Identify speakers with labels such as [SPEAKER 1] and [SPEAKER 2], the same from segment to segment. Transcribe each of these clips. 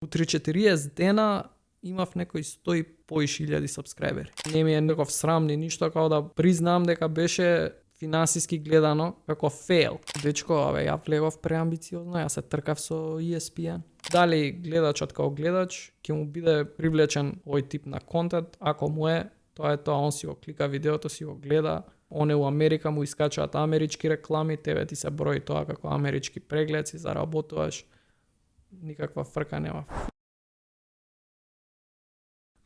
[SPEAKER 1] У 3-40 дена имав некои 100 и поиши илјади сабскрајбери. Не ми е некој срам ни ништо, као да признам дека беше финансиски гледано како фейл. Дечко, ја влегов преамбициозно, ја се тркав со ESPN. Дали гледачот као гледач ќе му биде привлечен овој тип на контент, ако му е, тоа е тоа, он си го клика видеото, си го гледа. Оне у Америка му искачаат амерички реклами, тебе ти се брои тоа како амерички преглед, си заработуваш. Никаква фрка нема.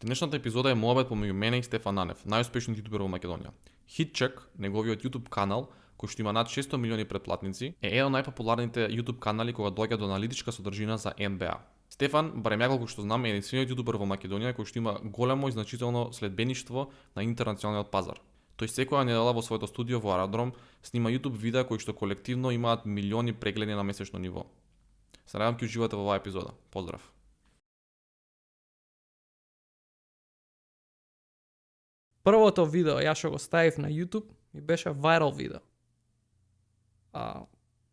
[SPEAKER 2] Денешната епизода е моабет помеѓу мене и Стефан Нанев, најуспешниот јутубер во Македонија. Hitcheck, неговиот YouTube канал, кој што има над 600 милиони претплатници, е еден од најпопуларните YouTube канали кога доаѓа до аналитичка содржина за NBA. Стефан, барем ја колку што знам, е единствениот јутубер во Македонија кој што има големо и значително следбеништво на интернационалниот пазар. Тој секоја недела во своето студио во Аеродром снима YouTube видеа кои што колективно имаат милиони прегледи на месечно ниво. Се надевам ќе уживате во оваа епизода. Поздрав!
[SPEAKER 1] Првото видео ја што го ставив на YouTube ми беше вајрал видео.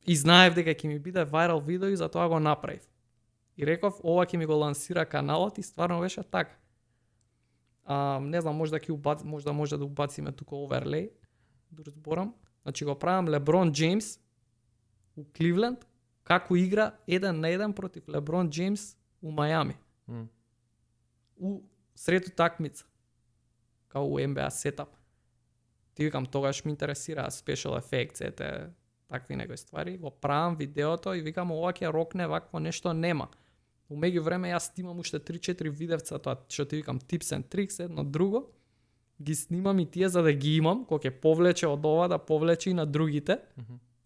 [SPEAKER 1] И знаев дека ќе ми биде вајрал видео и затоа го направив. И реков, ова ќе ми го лансира каналот и стварно беше така. Не знам, може да убациме тука оверлей, да разборам. Значи го правам Леброн Джеймс у Кливленд, како игра 1-1 против Леброн Джеймс у Мајами. У сред утакмица. Као у NBA сетап. Ти викам, тогаш ми интересира special effects, такви некои ствари. Го правам видеото и викам, ова ќе рокне, вакво нешто нема. У меѓувреме јас снимам уште 3-4 видевца, тоа што ти викам tips and tricks, едно друго. Ги снимам и тие за да ги имам, кој ќе повлече од ова, да повлече и на другите.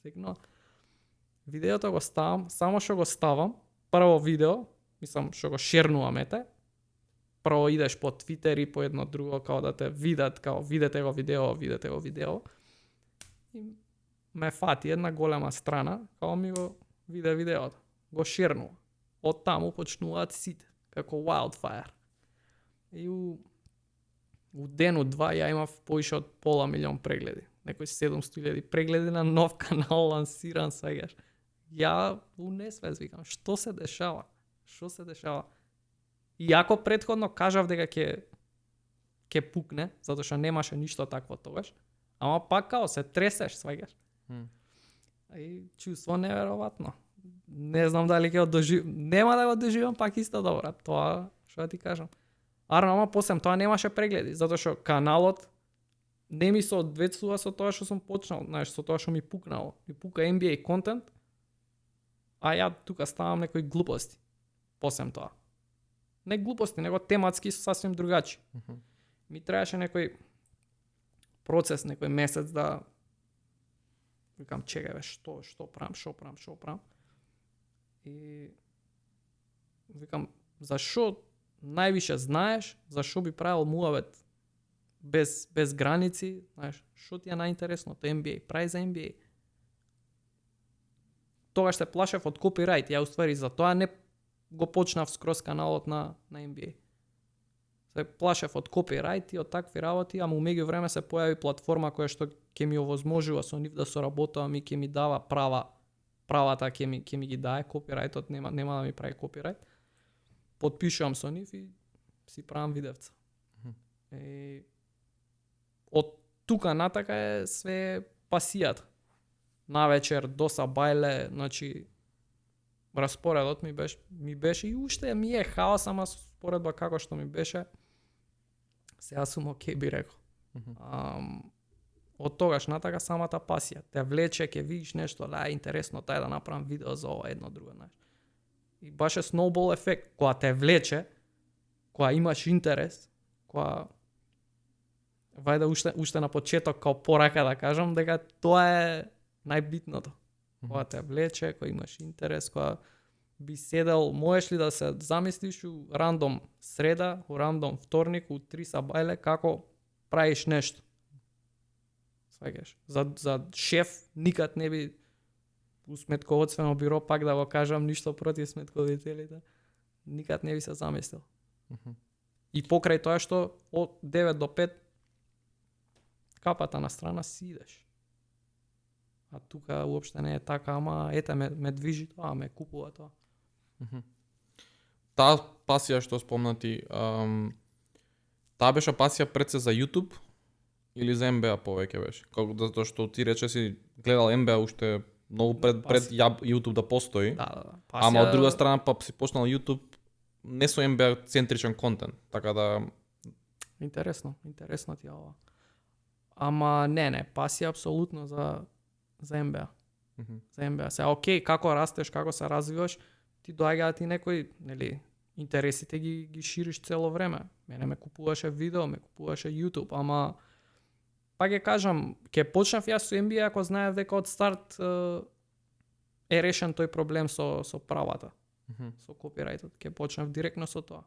[SPEAKER 1] Секно, видеото го ставам, само што го ставам, прво видео, мислам што го шернувам, прво идеш по Твитер и по едно друго, као да те видат, као видете го видео. И ме фати една голема страна, као ми го виде видеото, го шернува. Од таму почнуваат сите, како wildfire. И у ден-два ја имав поише од 500,000 прегледи. Некои 700,000 прегледи на нов канал лансиран сегаш. Ја у несвес викам, што се дешава? Иако претходно кажав дека ќе пукне, затоа што немаше ништо такво тогаш, ама пак као се тресеш, сваѓаш. И чувство неверојатно. Не знам дали ќе одоживам, нема да го доживам пак исто добро, тоа што да ти кажам. Ама после тоа немаше прегледи, затоа што каналот не ми соодветствува со тоа што сум почнал, знаеш, со тоа што ми пукнало. Ми пука NBA контент, а ја тука ставам некои глупости. После тоа. Не глупости, него тематски сасвим другачи. Ми требаше некој процес, некој месец да викам, чекај бе, што правам. И викам, зашо највише знаеш, зашо би правил муавет без граници, знаеш, што ти е најинтересното, NBA, прави за NBA. Тогаш се плашев од копирајт, ја уствари за тоа не го почнав скроз каналот на NBA. Се плашев од копирајт и од такви работи, ама у меѓувреме се појави платформа која што ќе ми овозможува со нив да соработувам и ќе ми дава правата ќе ми ги дае, копирајтот нема да ми прави копирајт. Потпишувам со нив и си правам видевца. И од тука натака е све пасијата. Навечер доса бајле, значи распоредот ми беше и уште ми е хаос, ама споредба како што ми беше, сега сум окей би рекол. Од тогаш натака самата пасија. Те влече, ќе видиш нешто, да, интересно, тај да направам видео за ова, едно друго, знаеш. И баш е snowball ефект, кога те влече, кога имаш интерес, кога вајде уште на почеток као порака да кажам, дека тоа е најбитното. Кога те влече, кога имаш интерес, кога би седел, можеш ли да се замислиш у рандом среда, у рандом вторник, у 3 сабајле, како правиш нешто. Сваѓаш. За шеф никад не би у сметководствено биро, пак да го кажам, ништо против сметководителите, никад не би се замислил. И покрај тоа што од 9 до 5 капата на страна си идеш. А тука уопште не е така, ама ете ме движи тоа, ме купува тоа.
[SPEAKER 2] таа пасија што спомна ти, таа беше пасија пред се за YouTube или за NBA повеќе беше? Како затоа што ти рече си гледал NBA уште многу пред YouTube да постои.
[SPEAKER 1] Да.
[SPEAKER 2] Ама од друга страна па си почнал YouTube не со NBA центричен контент, така да
[SPEAKER 1] интересно ти е ова. Ама не, пасија апсолутно за NBA. За NBA. Се окей, како растеш, како се развиваш, ти доаѓаат и некои, нели, интересите ги шириш цело време. Мене ме купуваше видео, ме купуваше YouTube, ама па ќе кажам, ќе почнав јас со NBA ако знаев дека од старт е решен тој проблем со правата, со копирајтот. Ќе почнав директно со тоа.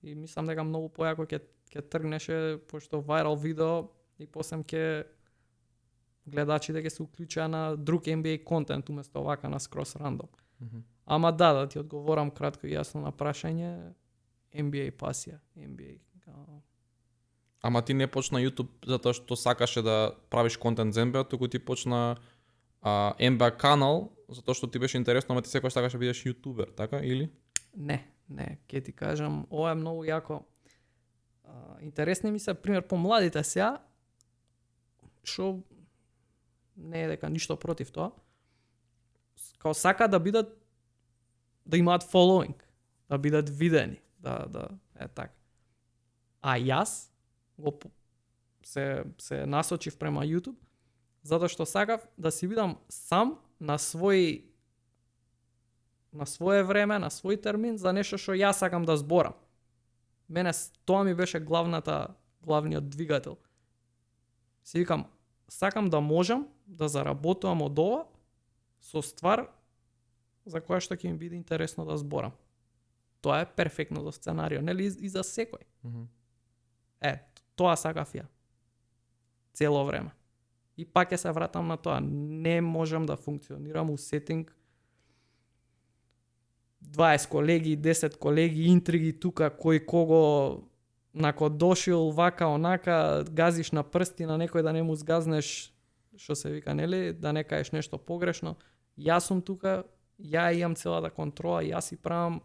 [SPEAKER 1] И мислам дека многу појако ќе тргнеше, пошто вајрал видео и после ќе гледачите ќе се уклучат на друг NBA контент уместо вака на скрос рандом. Ама да ти одговорам кратко и јасно на прашање, NBA пасија, NBA.
[SPEAKER 2] Ама ти не почна YouTube затоа што сакаше да правиш контент за NBA, туку ти почна NBA канал затоа што ти беше интересно, ама ти секогаш сакаш да бидеш јутубер, така или?
[SPEAKER 1] Не, ќе ти кажам, ова е многу јако. Интересни ми се пример помладите сега, што не е дека ништо против тоа. Као сака да бидат, да имаат following, да бидат видени, да е така. А јас се насочив према YouTube затоа што сакав да си бидам сам на свое време, на свој термин за нешто што јас сакам да зборам. Мене тоа ми беше главниот двигател. Си викам, сакам да можам да заработувам од ова со ствар за која што ќе ми биде интересно да зборам. Тоа е перфектното сценарио, нели, и за секој. Тоа сакав ја. Цело време. И пак ќе се вратам на тоа. Не можам да функционирам у сетинг 20 колеги, 10 колеги, интриги тука, кој кого нако дошил, вака, онака, газиш на прсти на некој да не му згазнеш, што се вика, нели, да не кажеш нешто погрешно. Јас сум тука, ја имам целата контрола, јас си правам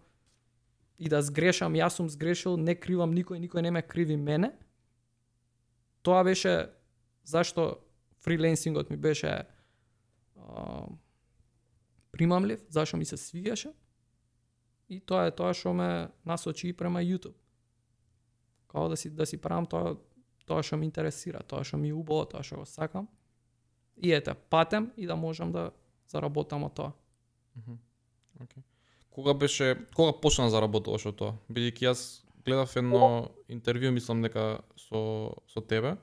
[SPEAKER 1] и да сгрешам, јас сум сгрешил, не кривам никој не ме криви мене. Тоа беше зашто фриленсингот ми беше примамлив, зашто ми се свигаше. И тоа е тоа што ме насочи и према YouTube. Као да си правам тоа што ме интересира, тоа што ми е убаво, тоа што го сакам. И патем и да можам да заработам од тоа.
[SPEAKER 2] Okay. Кога почна да заработуваш од тоа? Бидејќи јас гледав едно интервју, мислам дека со тебе.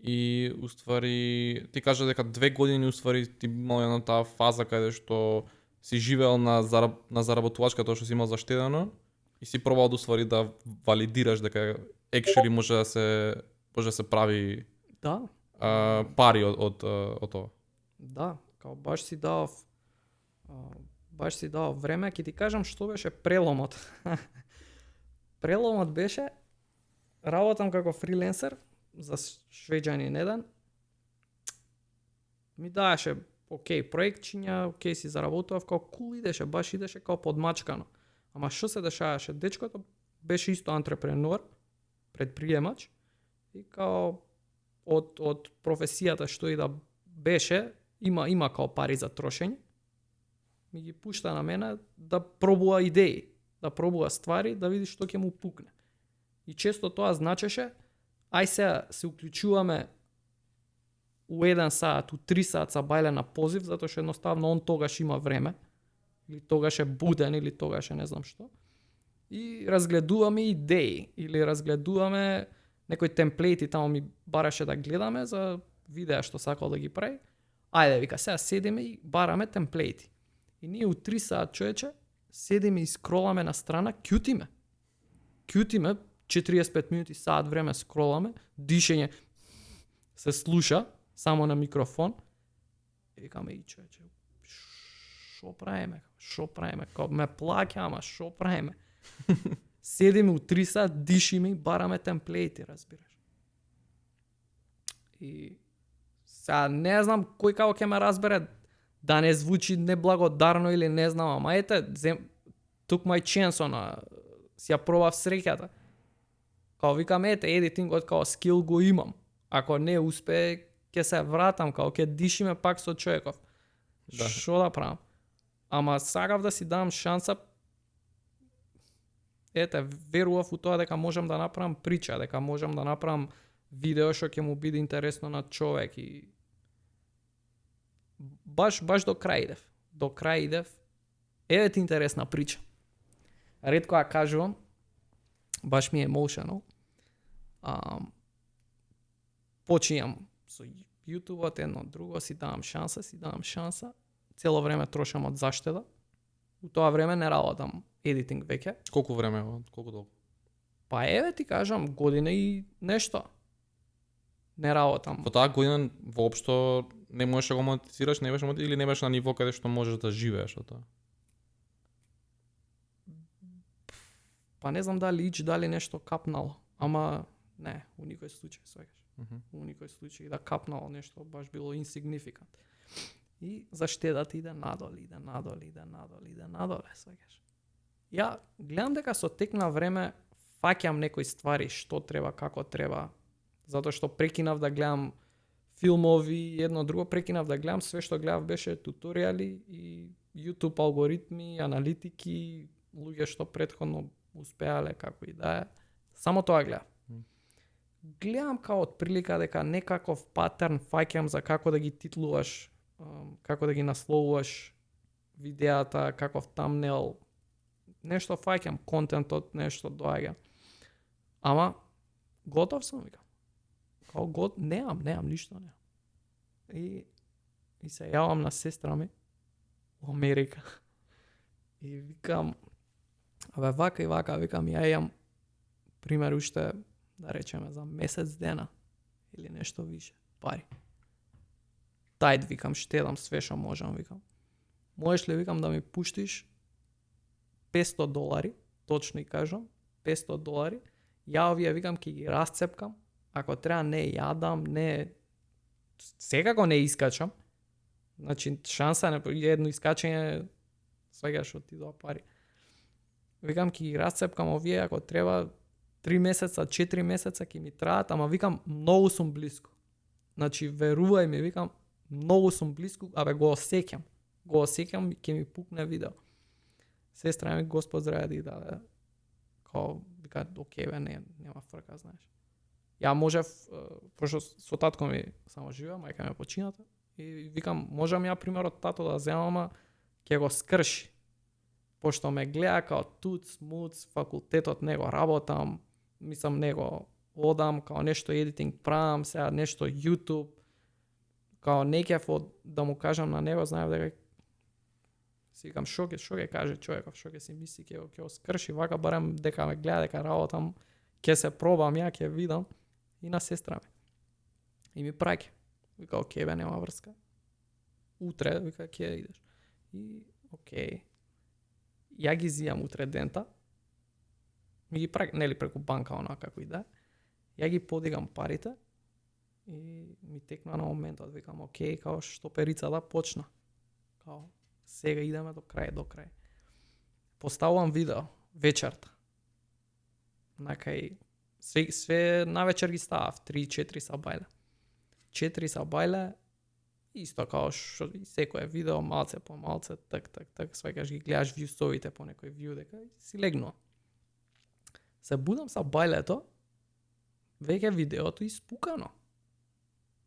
[SPEAKER 2] И уствари ти кажа дека 2 години уствари ти имал една таа фаза каде што си живеел на заработувачка тоа што си имал заштедено и си пробал да уствари да валидираш дека actually може да се прави пари од тоа.
[SPEAKER 1] Да, као баш си дав време, ќе ти кажам што беше преломот. Преломот беше работам како фриленсер за швеđанин еден. Ми даеше окей проектчиња, окей си заработував, као кул идеше, баш идеше као подмачкано. Ама што се дешаваше? Дечкото беше исто антрепренор, предприемач и као од професијата што и да беше, има као пари за трошење. Ми ги пушта на мене да пробува идеи, да пробува ствари, да види што ќе му пукне. И често тоа значеше, ај се уклучуваме у 1 саат, у 3 саат са бајле на позив, затоа што едноставно он тогаш има време, или тогаш е буден, или тогаш е не знам што. И разгледуваме идеи, или разгледуваме некои темплети, тамо ми бараше да гледаме за видеа што сакал да ги прави. Ајде, вика, сега седиме и бараме темплети. И ние у 3 саат, човече, седиме и скроламе на страна, кјутиме, 45 минути, саат време скроламе, дишење се слуша само на микрофон. И викаме, и човече, шо правиме? Као ме плаќа, ама шо правиме? Седиме у 3 саат, дишиме и бараме темплети, разбираш. И сега не знам кој како ќе ме разбере, да не звучи неблагодарно или не знам, ама took my chance си ја пробав среќата. Као викам, едитингот као скил го имам. Ако не успее, ќе се вратам, као ќе дишиме пак со човеков.
[SPEAKER 2] Да.
[SPEAKER 1] Шо да правам? Ама сакав да си дам шанса. Верував у тоа дека можам да направам прича, дека можам да направам видео што ќе му биде интересно на човек и баш до крај идев. До крај идев. Еве ти интересна прича. Ретко ја кажувам, баш ми е emotional. Почијам со YouTube-от, едно друго, си давам шанса. Цело време трошам од заштеда. У тоа време не работам едитинг веќе.
[SPEAKER 2] Колку време, колку долго?
[SPEAKER 1] Па еве ти кажам, година и нешто. Не работам.
[SPEAKER 2] Во таа година воопшто не можеш да го монетизираш, не беше или не беше на ниво каде што можеш да живееш од тоа?
[SPEAKER 1] Па не знам дали нешто капнало, ама не, у никој случај, свегаш. У никој случај да капнало нешто баш било инсигнификант. И заштедата иде надоле, свегаш. Ја гледам дека со тек на време фаќам некои ствари што треба, како треба, затоа што прекинав да гледам филмови, едно друго, прекинав да гледам, све што гледав беше туторијали и YouTube алгоритми, аналитики, луѓе што претходно успеале како и да е. Само тоа гледав. Гледам као од прилика дека некаков патерн фаќам за како да ги титлуваш, како да ги насловуваш видеата, каков тамнел, нешто фаќам, контентот, нешто доаѓа. Ама готов сум, викам. Као немам ништо, немам. И се јавам на сестра ми во Америка. И викам, вака и вака, викам, ја имам пример уште, да речеме, за месец дена или нешто више, пари. Тајд, викам, штедам све што можам, викам. Можеш ли, викам, да ми пуштиш $500, точно и кажам, $500, ја овие, викам, ќе ги расцепкам, ако треба не јадам, не, секако не искачам, значи шанса на едно искачање, свегаш отидоа пари. Викам, ќе ги расцепкам овие, ако треба 3 месеца, 4 месеца ќе ми траат, ама викам, многу сум блиску. Значи, верувај ми, викам, многу сум блиску, го осеќам и ќе ми пукне видео. Сестра ми Господ здраве да и даде. Као, вика, окей бе, нема фрка, знаеш. Ја можев, пошто со татко ми само живеа, мајка ми почината, и викам, можам ја примерот тато да земам, ама ќе го скрши. Пошто ме гледа као туц, факултетот не го работам, мислам не го одам, као нешто едитинг правам, сега нешто YouTube, као не кеф да му кажам на него, знаев дека си викам шо ќе каже човеков, шо ќе си мисли, ќе го скрши, вака барем дека ме гледа дека работам, ќе се пробам, ја ќе видам и на сестра ми. И ми праќа. Вика, окей бе, нема врска. Утре, вика, ќе идеш. И окей. Ја ги зијам утре дента. Ми ги праќа, нели преку банка она како и да. Ја ги подигам парите и ми текна на моментот, викам, окей, као што перица да почна. Као сега идеме до крај. Поставувам видео вечерта. Накај све навечер ги ставав 3-4 сабајле. 4 сабајле исто као што секое видео малце по малце, так, сваќаш ги гледаш вјусовите по некој вју дека си легнува. Се будам сабајлето, веќе видеото испукано.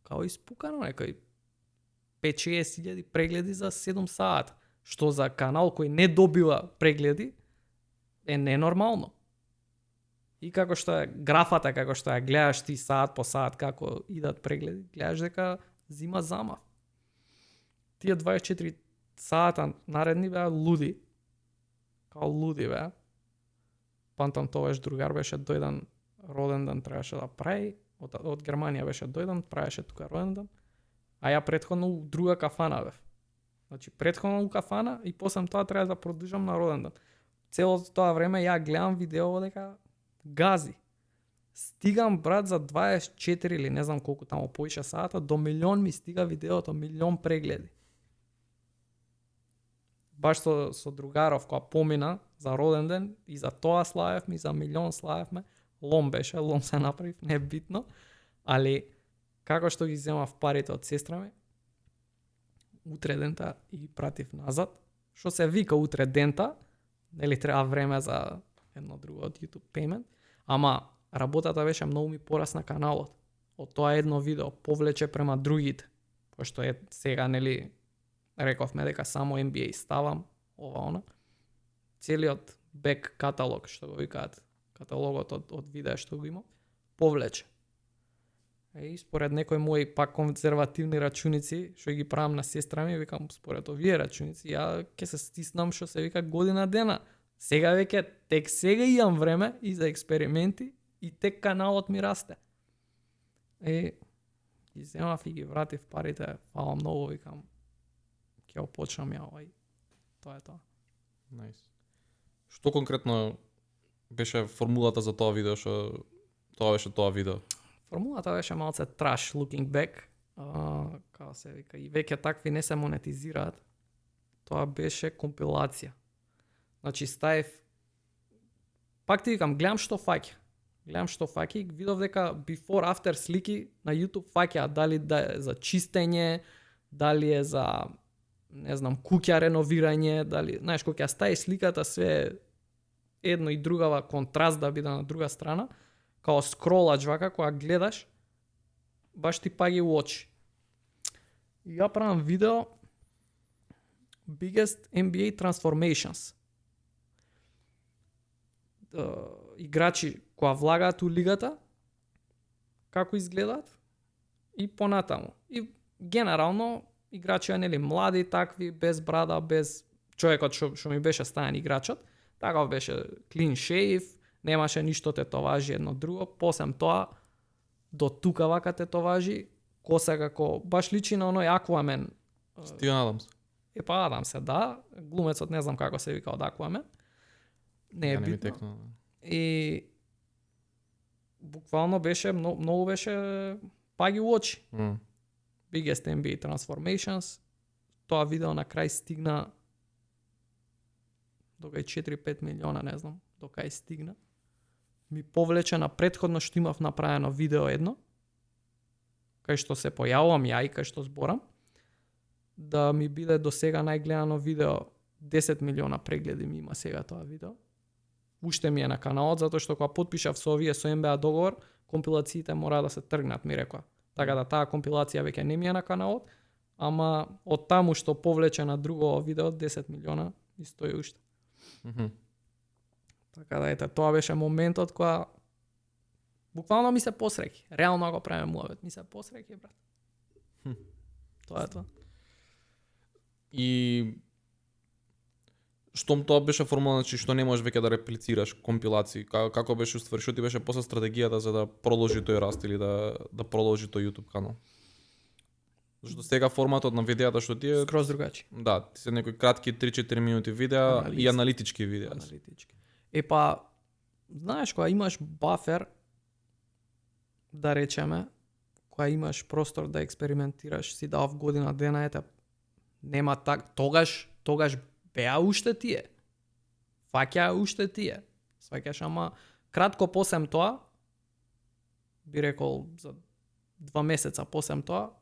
[SPEAKER 1] Као испукано некој 5-6 илјади прегледи за 7 сата, што за канал кој не добива прегледи е ненормално. И како што е графата, како што ја гледаш ти саат по саат како идат прегледи, гледаш дека зима замав. Тие 24 сата наредни беа луди. Као луди беа. Памтам тогаш другар беше дојдан роден ден требаше да прави, од Германија беше дојдан, правеше тука роден ден. А ја претходно у друга кафана бев. Значи претходно у кафана и после тоа треба да продолжам на роден ден. Целото тоа време ја гледам видео дека гази. Стигам, брат, за 24 или не знам колку тамо поише сата, до 1.000.000 ми стига видеото, 1.000.000 прегледи. баш со другаров која помина за роден ден и за тоа славевме и за милион славевме. Лом беше, лом се направив, не е битно, али како што ги земав парите од сестра ми, утре дента и ги пратив назад. Што се вика утре дента, нели треба време за едно друго од YouTube payment, ама работата беше многу ми порасна каналот. Од тоа едно видео повлече према другите, пошто е сега нели рековме дека само NBA ставам, ова она. Целиот бек каталог што го викаат, каталогот од видеа што го има, повлече. И според некои мои пак конзервативни рачуници, што ги правам на сестра ми, викам според овие рачуници, ја ќе се стиснам што се вика година дена. Сега веќе, тек сега имам време и за експерименти и тек каналот ми расте. Ги земав и ги вратив парите, фала многу, викам, ќе опочнам ја овај. Тоа е тоа.
[SPEAKER 2] Nice. Што конкретно беше формулата за тоа видео, што тоа беше тоа видео?
[SPEAKER 1] Формулата беше малце trash looking back, како се вика, и веќе такви не се монетизираат. Тоа беше компилација. Значи ставив, пак ти викам, гледам што фаќа и видов дека before after слики на YouTube фаќа, дали да е за чистење, дали е за не знам, куќа реновирање, дали, знаеш, кога ќе ставиш сликата све едно и другава контраст да биде на друга страна, као скролач вака, кога гледаш, баш ти паѓа у очи. И ја правам видео Biggest NBA Transformations. Играчи која влагаат у лигата, како изгледаат и понатаму. И генерално играчи нели млади такви, без брада, без човекот што ми беше стајан играчот, таков беше clean shave, немаше ништо тетоважи едно друго, посем тоа до тука вака тетоважи, коса како баш личи на оној Аквамен.
[SPEAKER 2] Стивен Адамс.
[SPEAKER 1] Па Адамс, да, глумецот не знам како се вика од Аквамен. Не е битно. И буквално беше многу беше паѓа у очи. Biggest NBA Transformations. Тоа видео на крај стигна до кај 4-5 милиона, не знам, до кај стигна. Ми повлече на претходно што имав направено видео едно, кај што се појавувам ја и кај што зборам, да ми биде до сега најгледано видео, 10 милиона прегледи ми има сега тоа видео. Уште ми е на каналот, затоа што кога потпишав со овие со NBA договор, компилациите мора да се тргнат, ми рекоа. Така да таа компилација веќе не ми е на каналот, ама од таму што повлече на друго видео 10 милиона и стои уште. Така да ете, тоа беше моментот кога буквално ми се посреќи. Реално го правиме муавет, ми се посреќи, брат. Тоа е тоа.
[SPEAKER 2] И штом тоа беше формула, значи што не можеш веќе да реплицираш компилации, како беше уствари, што ти беше после стратегијата за да продолжи тој раст или да продолжи тој YouTube канал? Зашто сега форматот на видеата што ти е
[SPEAKER 1] скроз другачи.
[SPEAKER 2] Да, ти се некои кратки 3-4 минути видеа и аналитички видеа.
[SPEAKER 1] Аналитички. Па, знаеш, кога имаш бафер, да речеме, кога имаш простор да експериментираш, си дав година дена, ете, нема тогаш беа уште тие. Фаќа уште тие. Сваќаш, ама кратко посем тоа, би рекол за 2 месеца посем тоа,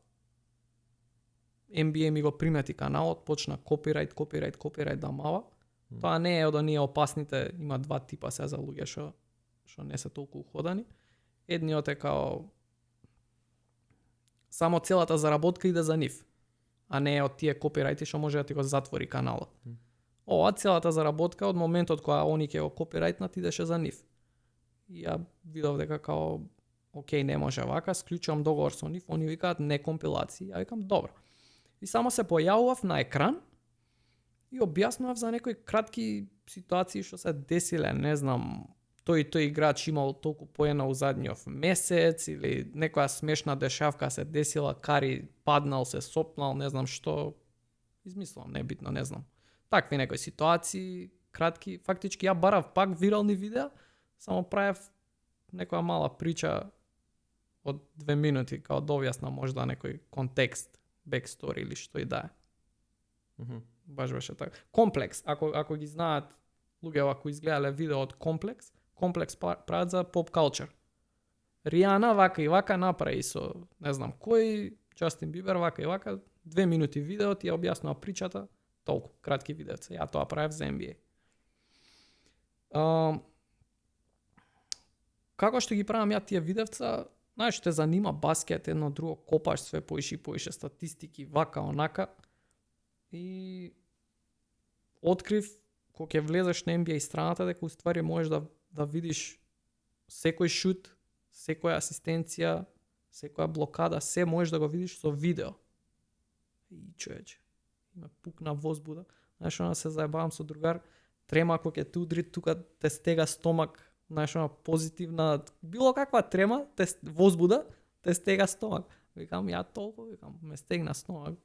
[SPEAKER 1] NBA ми го примети каналот, почна копирајт да мава. Тоа не е од оние опасните, има два типа се за луѓе што не се толку уходани. Едниот е као само целата заработка иде за нив, а не од тие копирајти што може да ти го затвори каналот. Ова целата заработка од моментот кога они ќе го копирајтнат идеше за нив. И ја видов дека као окей, не може вака, склучувам договор со нив, они викаат не компилации. Ја викам добро. И само се појавував на екран и објаснував за некои кратки ситуации што се десиле, не знам, тој играч имал толку поена у задниот месец или некоја смешна дешавка се десила, Кари паднал, се сопнал, не знам што, измислувам, небитно, не знам. Такви некои ситуации, кратки, фактички ја барав пак вирални видеа, само правев некоја мала прича од 2 минути, као да објаснам можда некој контекст, бекстори или што и да е. Баш беше така. Комплекс, ако ги знаат луѓе ако изгледале видео од Комплекс прават за поп калчер. Ријана вака и вака направи со не знам кој, Джастин Бибер вака и вака, 2 минути видео ти ја објаснува причата, толку кратки видеоци. Ја тоа правев за NBA. Како што ги правам ја тие видевца, знаеш, те занима баскет, едно друго, копаш све поише статистики, вака, онака. И открив, кога ќе влезеш на NBA страната, дека уствари можеш да видиш секој шут, секоја асистенција, секоја блокада, се можеш да го видиш со видео. И човече, ме пукна возбуда. Знаеш, она се заебавам со другар, трема кога ќе те удри тука, те стега стомак, знаеш, она позитивна, било каква трема, возбуда, те стега стомак. Викам, ја толку, ме стегна стомак.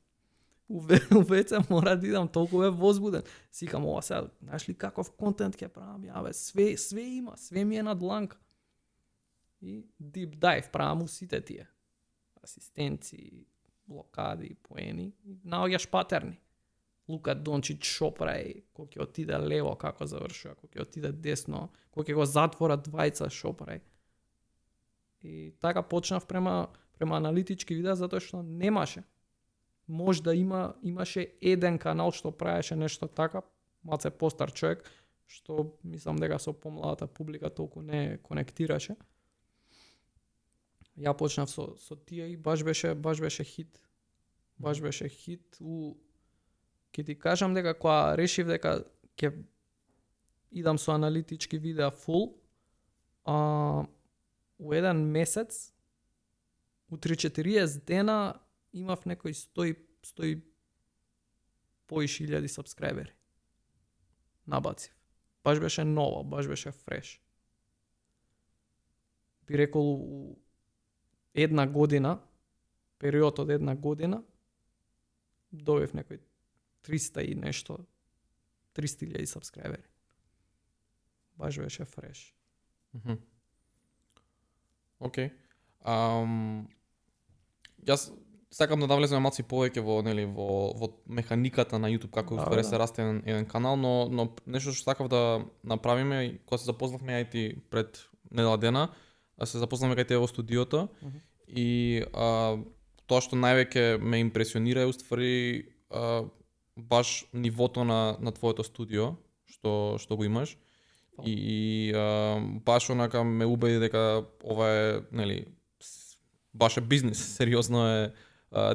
[SPEAKER 1] У ВЦ мора да идам, толку е возбуден. Сикам, ова сега, знаеш ли каков контент ќе правам, јаве, све има, све ми е на дланка. И deep dive правам у сите тие. Асистенци, блокади, поени, наоѓаш патерни. Лука Дончич шо прави, кога ќе отиде лево, како завршува, кога ќе отиде десно, кога ќе го затворат двајца, шо прави. И така почнав према аналитички видеа, затоа што немаше. Може да имаше еден канал што правеше нешто така, малце постар човек, што мислам дека со помладата публика толку не конектираше. Ја почнав со тие и баш беше хит. Баш беше хит. Ќе ти кажам дека кога решив дека ќе идам со аналитички видеа фул, у еден месец, у 3-40 дена имав некои 100 поише илјади сабскрајбери. Набацив. Баш беше ново, баш беше фреш. Би рекол у една година, период од една година, добив некои 300 и нешто, 300.000 сабскрајбери. Баш беше фреш.
[SPEAKER 2] Океј. Јас сакам да навлеземе малци повеќе во механиката на YouTube, како уствари се расте еден канал, но нешто што сакав да направиме и кога се запознавме ја и ти пред недела дена, се запознавме кај тебе во студиото и тоа што највеќе ме импресионира е уствари баш нивото на твоето студио што го имаш и баш онака ме убеди дека ова е, нели, баш е бизнис, сериозно е.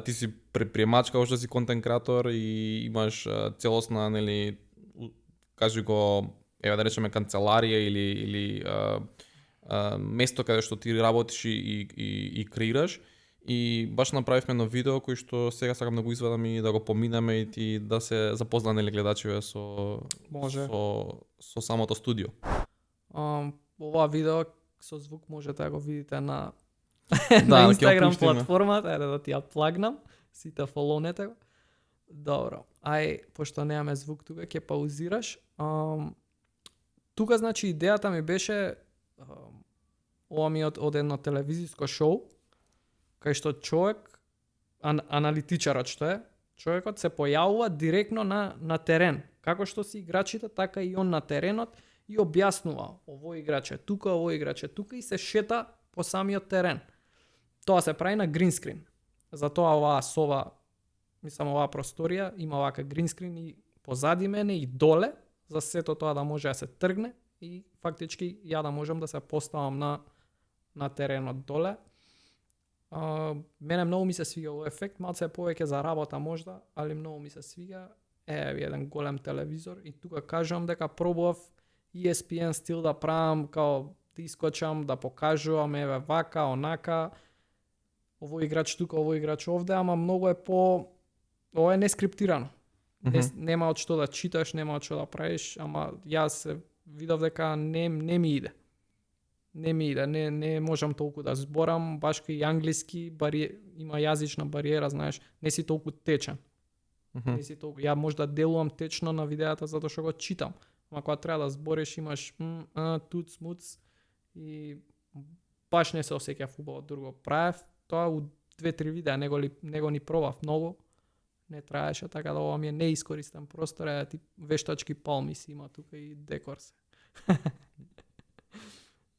[SPEAKER 2] Ти си предприемачка, уште си контент креатор и имаш целосна, нели, кажи го, ева да речеме канцеларија или место каде што ти работиш и креираш. И баш направивме едно видео кој што сега сакам да го извадам и да го поминеме и ти да се запознаат нели гледачите со самото студио.
[SPEAKER 1] Ова видео со звук можете да го видите на на Instagram платформата, да ти ја плагнам, сите фолонете го. Добро, пошто немаме звук тука, ќе паузираш. Тука, значи, идејата ми беше, ова ми од едно телевизиско шоу, кај што човек, аналитичарот што е, човекот се појавува директно на терен. Како што си играчите, така и он на теренот и објаснува, овој играч е тука, овој играч е тука и се шета по самиот терен. Тоа се прави на гринскрин. Затоа оваа соба, мислам оваа просторија, има вака гринскрин и позади мене и доле, за сето тоа да може да се тргне и фактички ја да можам да се поставам на теренот доле. Мене многу ми се свига овој ефект, малце повеќе за работа можда, али многу ми се свига. Еден голем телевизор и тука кажувам дека пробував ESPN стил да правам, као да искочам, да покажувам, еве вака, онака, овој играч тука, овој играч овде, ама многу е ова е нескриптирано. Нема од што да читаш, нема од што да правиш, ама јас видов дека не ми иде. Не можам толку да зборам, баш кај англиски, има јазична бариера, знаеш, не си толку течен. Не си толку, ја можда делувам течно на видеата затоа што го читам. Ама кога треба да збориш, имаш туц, муц и баш не се осеќав убаво. Друго правев тоа у 2-3 видеа, него ни пробав многу. не траеше, така да ова ми е неискористен простор, тип вештачки палми си има тука и декор се.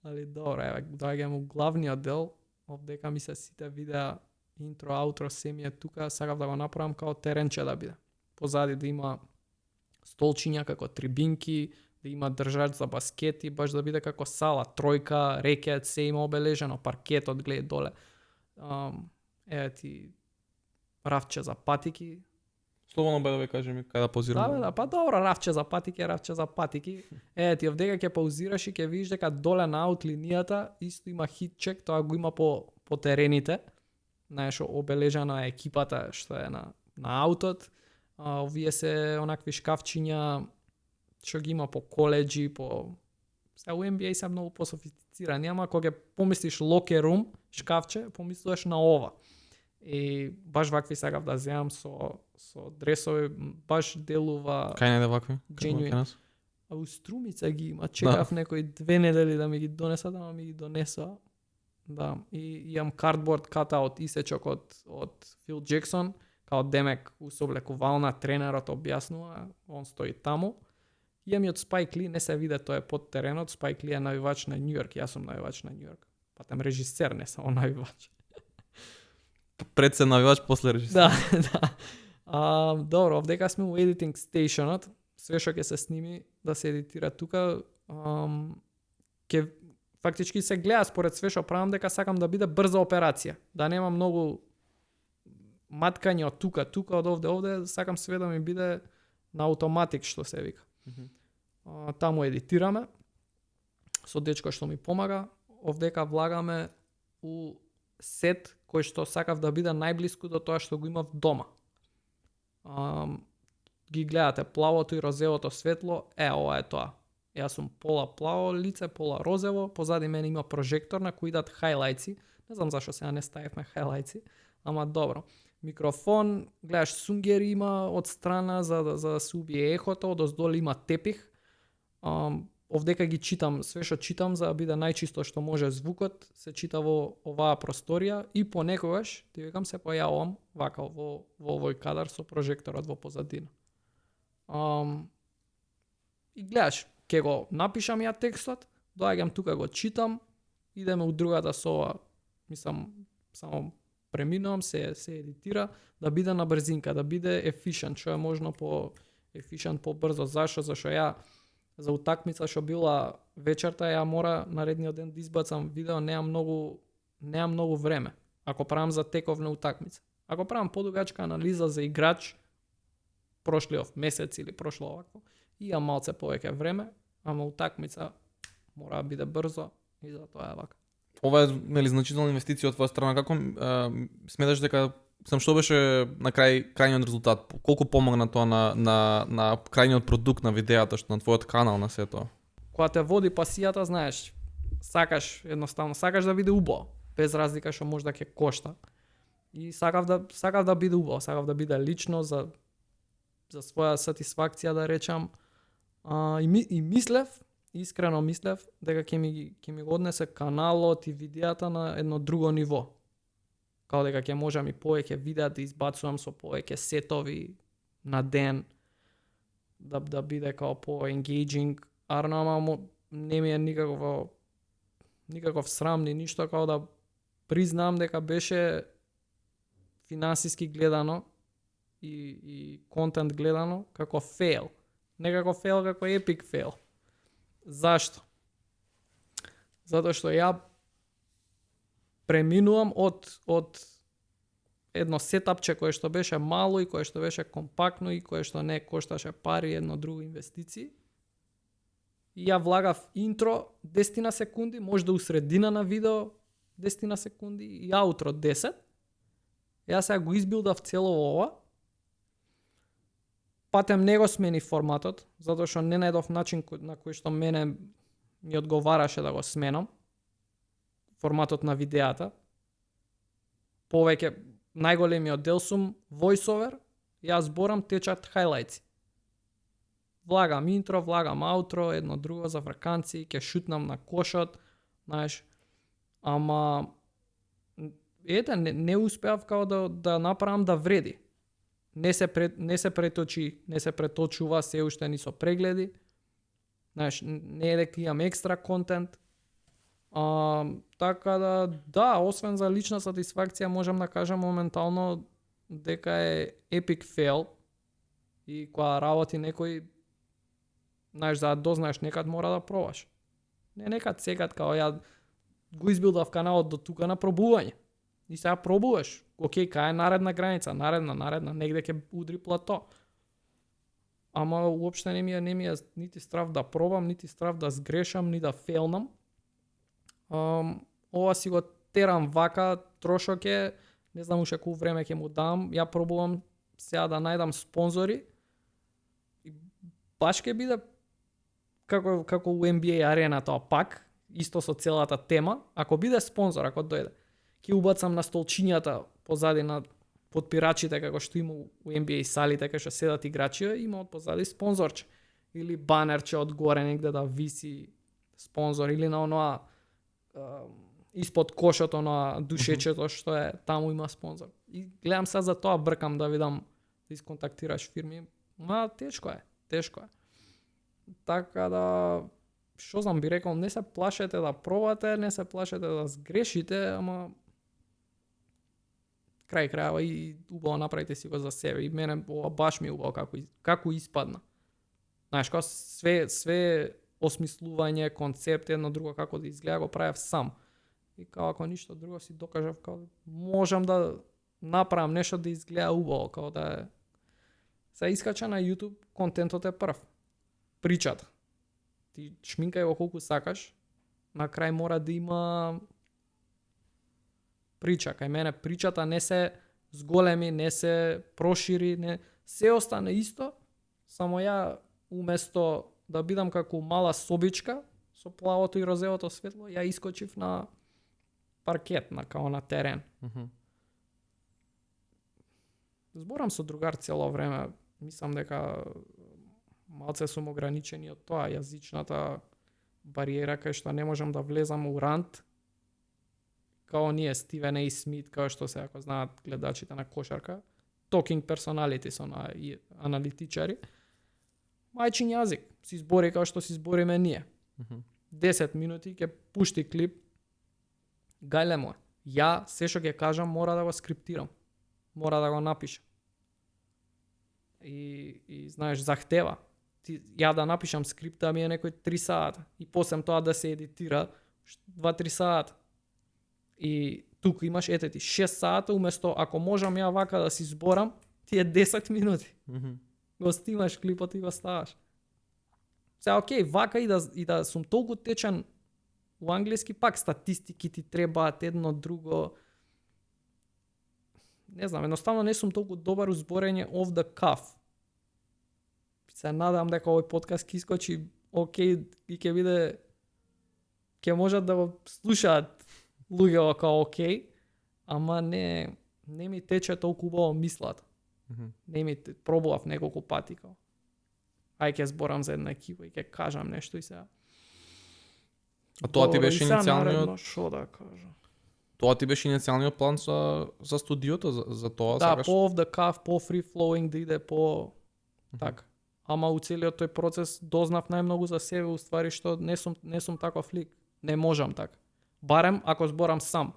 [SPEAKER 1] Али добро, еве, доаѓам у главниот дел, овдека ми се сите видеа, интро, аутро, се ми е тука, сакав да го направам као теренче да биде. Позади да има столчиња како трибинки, да има држач за баскети, баш да биде како сала, тројка, рекет, се има обележено, паркетот гледа доле. Еве ти рафче за патики.
[SPEAKER 2] Слободно бе да ви кажем кај да позирам.
[SPEAKER 1] Да, па добро, рафче за патики. Ти овдека ќе паузираш и ќе видиш дека доле на аут линијата исто има хитчек, тоа го има по терените. Знаеш, обележана е екипата што е на аутот. Овие се онакви шкафчиња што ги има по коледжи, Сега у NBA се многу пософистицирани, ама кога ќе помислиш locker room, шкафче, помислуваш на ова. И баш вакви сакав да земам со дресови, баш делува...
[SPEAKER 2] Кај најде вакви?
[SPEAKER 1] Genuine. А у Струмица ги има, чекав некои 2 недели да ми ги донесат, ама ми ги донеса. Да, и имам кардборд катаут исечок од Фил Джексон, као демек усоблекувална, тренерот објаснува, он стои таму. Имам и од Спайк Ли, не се виде, тој е под теренот, Спайк Ли е навивач на Њујорк, јас сум навивач на Њујорк. Па тем режисер, не само навивач.
[SPEAKER 2] Пред се навивач, после режисер.
[SPEAKER 1] Да. Добро, овдека сме у editing stationот, све што ќе се сними да се едитира тука, ќе фактички се гледа според све што правам дека сакам да биде брза операција, да нема многу маткање од тука, од овде, сакам све да ми биде на автоматик што се вика. Таму едитираме со дечко што ми помага, овдека влагаме у сет кој што сакав да биде најблиску до тоа што го имав дома. Ги гледате плавото и розевото светло, ова е тоа. Јас сум пола плаво лице, пола розево, позади мене има прожектор на кој идат хайлајци. Не знам зашто сега не ставивме хайлајци, ама добро. Микрофон, гледаш сунгери има од страна за да се убие ехото, одоздоле има тепих. Овдека ги читам, све што читам за да биде најчисто што може звукот, се чита во оваа просторија и понекогаш, ти викам, се појавувам вака во овој кадар со прожекторот во позадина. И гледаш, ќе го напишам ја текстот, доаѓам тука го читам, идеме у другата сова, мислам, само преминувам, се едитира, да биде на брзинка, да биде ефишент, што е можно по ефишент, побрзо. Зашо ја за утакмица што била вечерта, ја мора наредниот ден да избацам видео, немам многу време. Ако правам за тековна утакмица. Ако правам подугачка анализа за играч, прошлиот месец или прошло овакво, имам малце повеќе време, ама утакмица мора да биде брзо и затоа е вака.
[SPEAKER 2] Ова е значителна инвестиција од твоја страна. Како сметаш дека што беше на крајниот резултат? Колку помогна тоа на крајниот продукт на видеото, што на твојот канал, на сето?
[SPEAKER 1] Кога те води пасијата, знаеш, сакаш да биде убаво, без разлика што може да ќе кошта. И сакав да биде убаво, сакав да биде лично за своја сатисфакција, да речам. И искрено мислев дека ќе ми го однесе каналот и видеата на едно друго ниво. Као дека ќе можам и повеќе видеа да избацувам со повеќе сетови на ден, да биде као по-engaging, ама не ми е никаков срам ни ништо, као да признам дека беше финансиски гледано и контент гледано како фейл. Не како фейл, како епик фейл. Зашто? Затоа што ја преминувам од едно сетапче кое што беше мало и кое што беше компактно и кое што не кошташе пари, едно друго инвестиции. И ја влагав интро 10 секунди, може да у средина на видео 10 секунди и аутро 10. Јас сега го избилдав цело ова. Патем не го смени форматот, затоа што не најдов начин на кој што мене ми одговараше да го сменам. Форматот на видеата. Повеќе, најголемиот дел сум voiceover, јас зборам, течат хайлајци. Влагам интро, влагам аутро, едно друго за врканци, ќе шутнам на кошот, знаеш. Ама не успеав као да направам да вреди. не се преточува се уште ни со прегледи. Знаеш, не е дека имам екстра контент. Така да, освен за лична сатисфакција, можам да кажам моментално дека е epic fail и кога работи некој, знаеш, за да дознаеш некад мора да пробаш. Не некад секад, као ја го избилдав каналот до тука на пробување. И сега пробуваш. Океј, кај е наредна граница, наредна, негде ќе удри плато. Ама уопште не ми е нити страв да пробам, нити страв да сгрешам, ни да фейлнам. Ова си го терам вака, трошок е, не знам уште колку време ќе му дам, ја пробувам сега да најдам спонзори. И баш ќе биде како у NBA арена тоа пак, исто со целата тема, ако биде спонзор, ако дојде, ќе убацам на столчињата позади на подпирачите како што има у NBA салите кај што седат играчи, има од позади спонзорче или банерче од горе негде да виси спонзор или на оноа испод кошот на душечето што е таму има спонзор. И гледам сега за тоа бркам да видам да исконтактираш фирми, тешко е. Така да, што знам, би рекол, не се плашете да пробате, не се плашете да сгрешите, ама крај крајава и убаво направите си го за себе. И мене ова баш ми е убаво како испадна. Знаеш, како све осмислување, концепт, едно друго како да изгледа, го правев сам. И као ако ништо друго си докажав, као можам да направам нешто да изгледа убаво, као да е. Се искача на YouTube, контентот е прв. Причата. Ти шминкај го колку сакаш, на крај мора да има прича. Кај мене причата не се зголеми, не се прошири, не се остане исто, само ја уместо да бидам како мала собичка со плавото и розевото светло, ја искочив на паркет, као на терен. Зборам со другар цело време, мислам дека малце сум ограничени од тоа, јазичната бариера кај што не можам да влезам у рант, као ние Стивен А. Смит, као што се ако знаат гледачите на кошарка, talking personalities, аналитичари, мајчин јазик, си збори као што си збориме ние. 10 минути ќе пушти клип, гајле му е. Ја, се што ќе кажам, мора да го скриптирам. Мора да го напишам. И знаеш, захтева. Ја да напишам скрипта ми е некој 3 сата. И после тоа да се едитира 2-3 сата. И тука имаш, ете ти, 6 сата, уместо ако можам ја вака да си зборам, ти е 10 минути. Го снимаш клипот и го ставаш. Сега, окей, вака и да сум толку течен у англиски, пак статистики ти требаат едно друго. Не знам, едноставно не сум толку добар у зборење off the cuff. Се надам дека овој подкаст ќе искочи окей и ќе биде, ќе можат да го слушаат луѓе како окей, ама не ми тече толку убаво мислата. Не ми пробував неколку пати као. Ај ќе зборам за една екипа и ќе кажам нешто и сега.
[SPEAKER 2] А тоа ти беше
[SPEAKER 1] иницијалниот што да кажам.
[SPEAKER 2] Тоа ти беше иницијалниот план за студиото, за тоа
[SPEAKER 1] да,
[SPEAKER 2] сакаш?
[SPEAKER 1] Да, по off the cuff, по free flowing да иде по така. Ама у целиот тој процес дознав најмногу за себе, уствари што не сум таков лик. Не можам така. Барем ако зборам сам.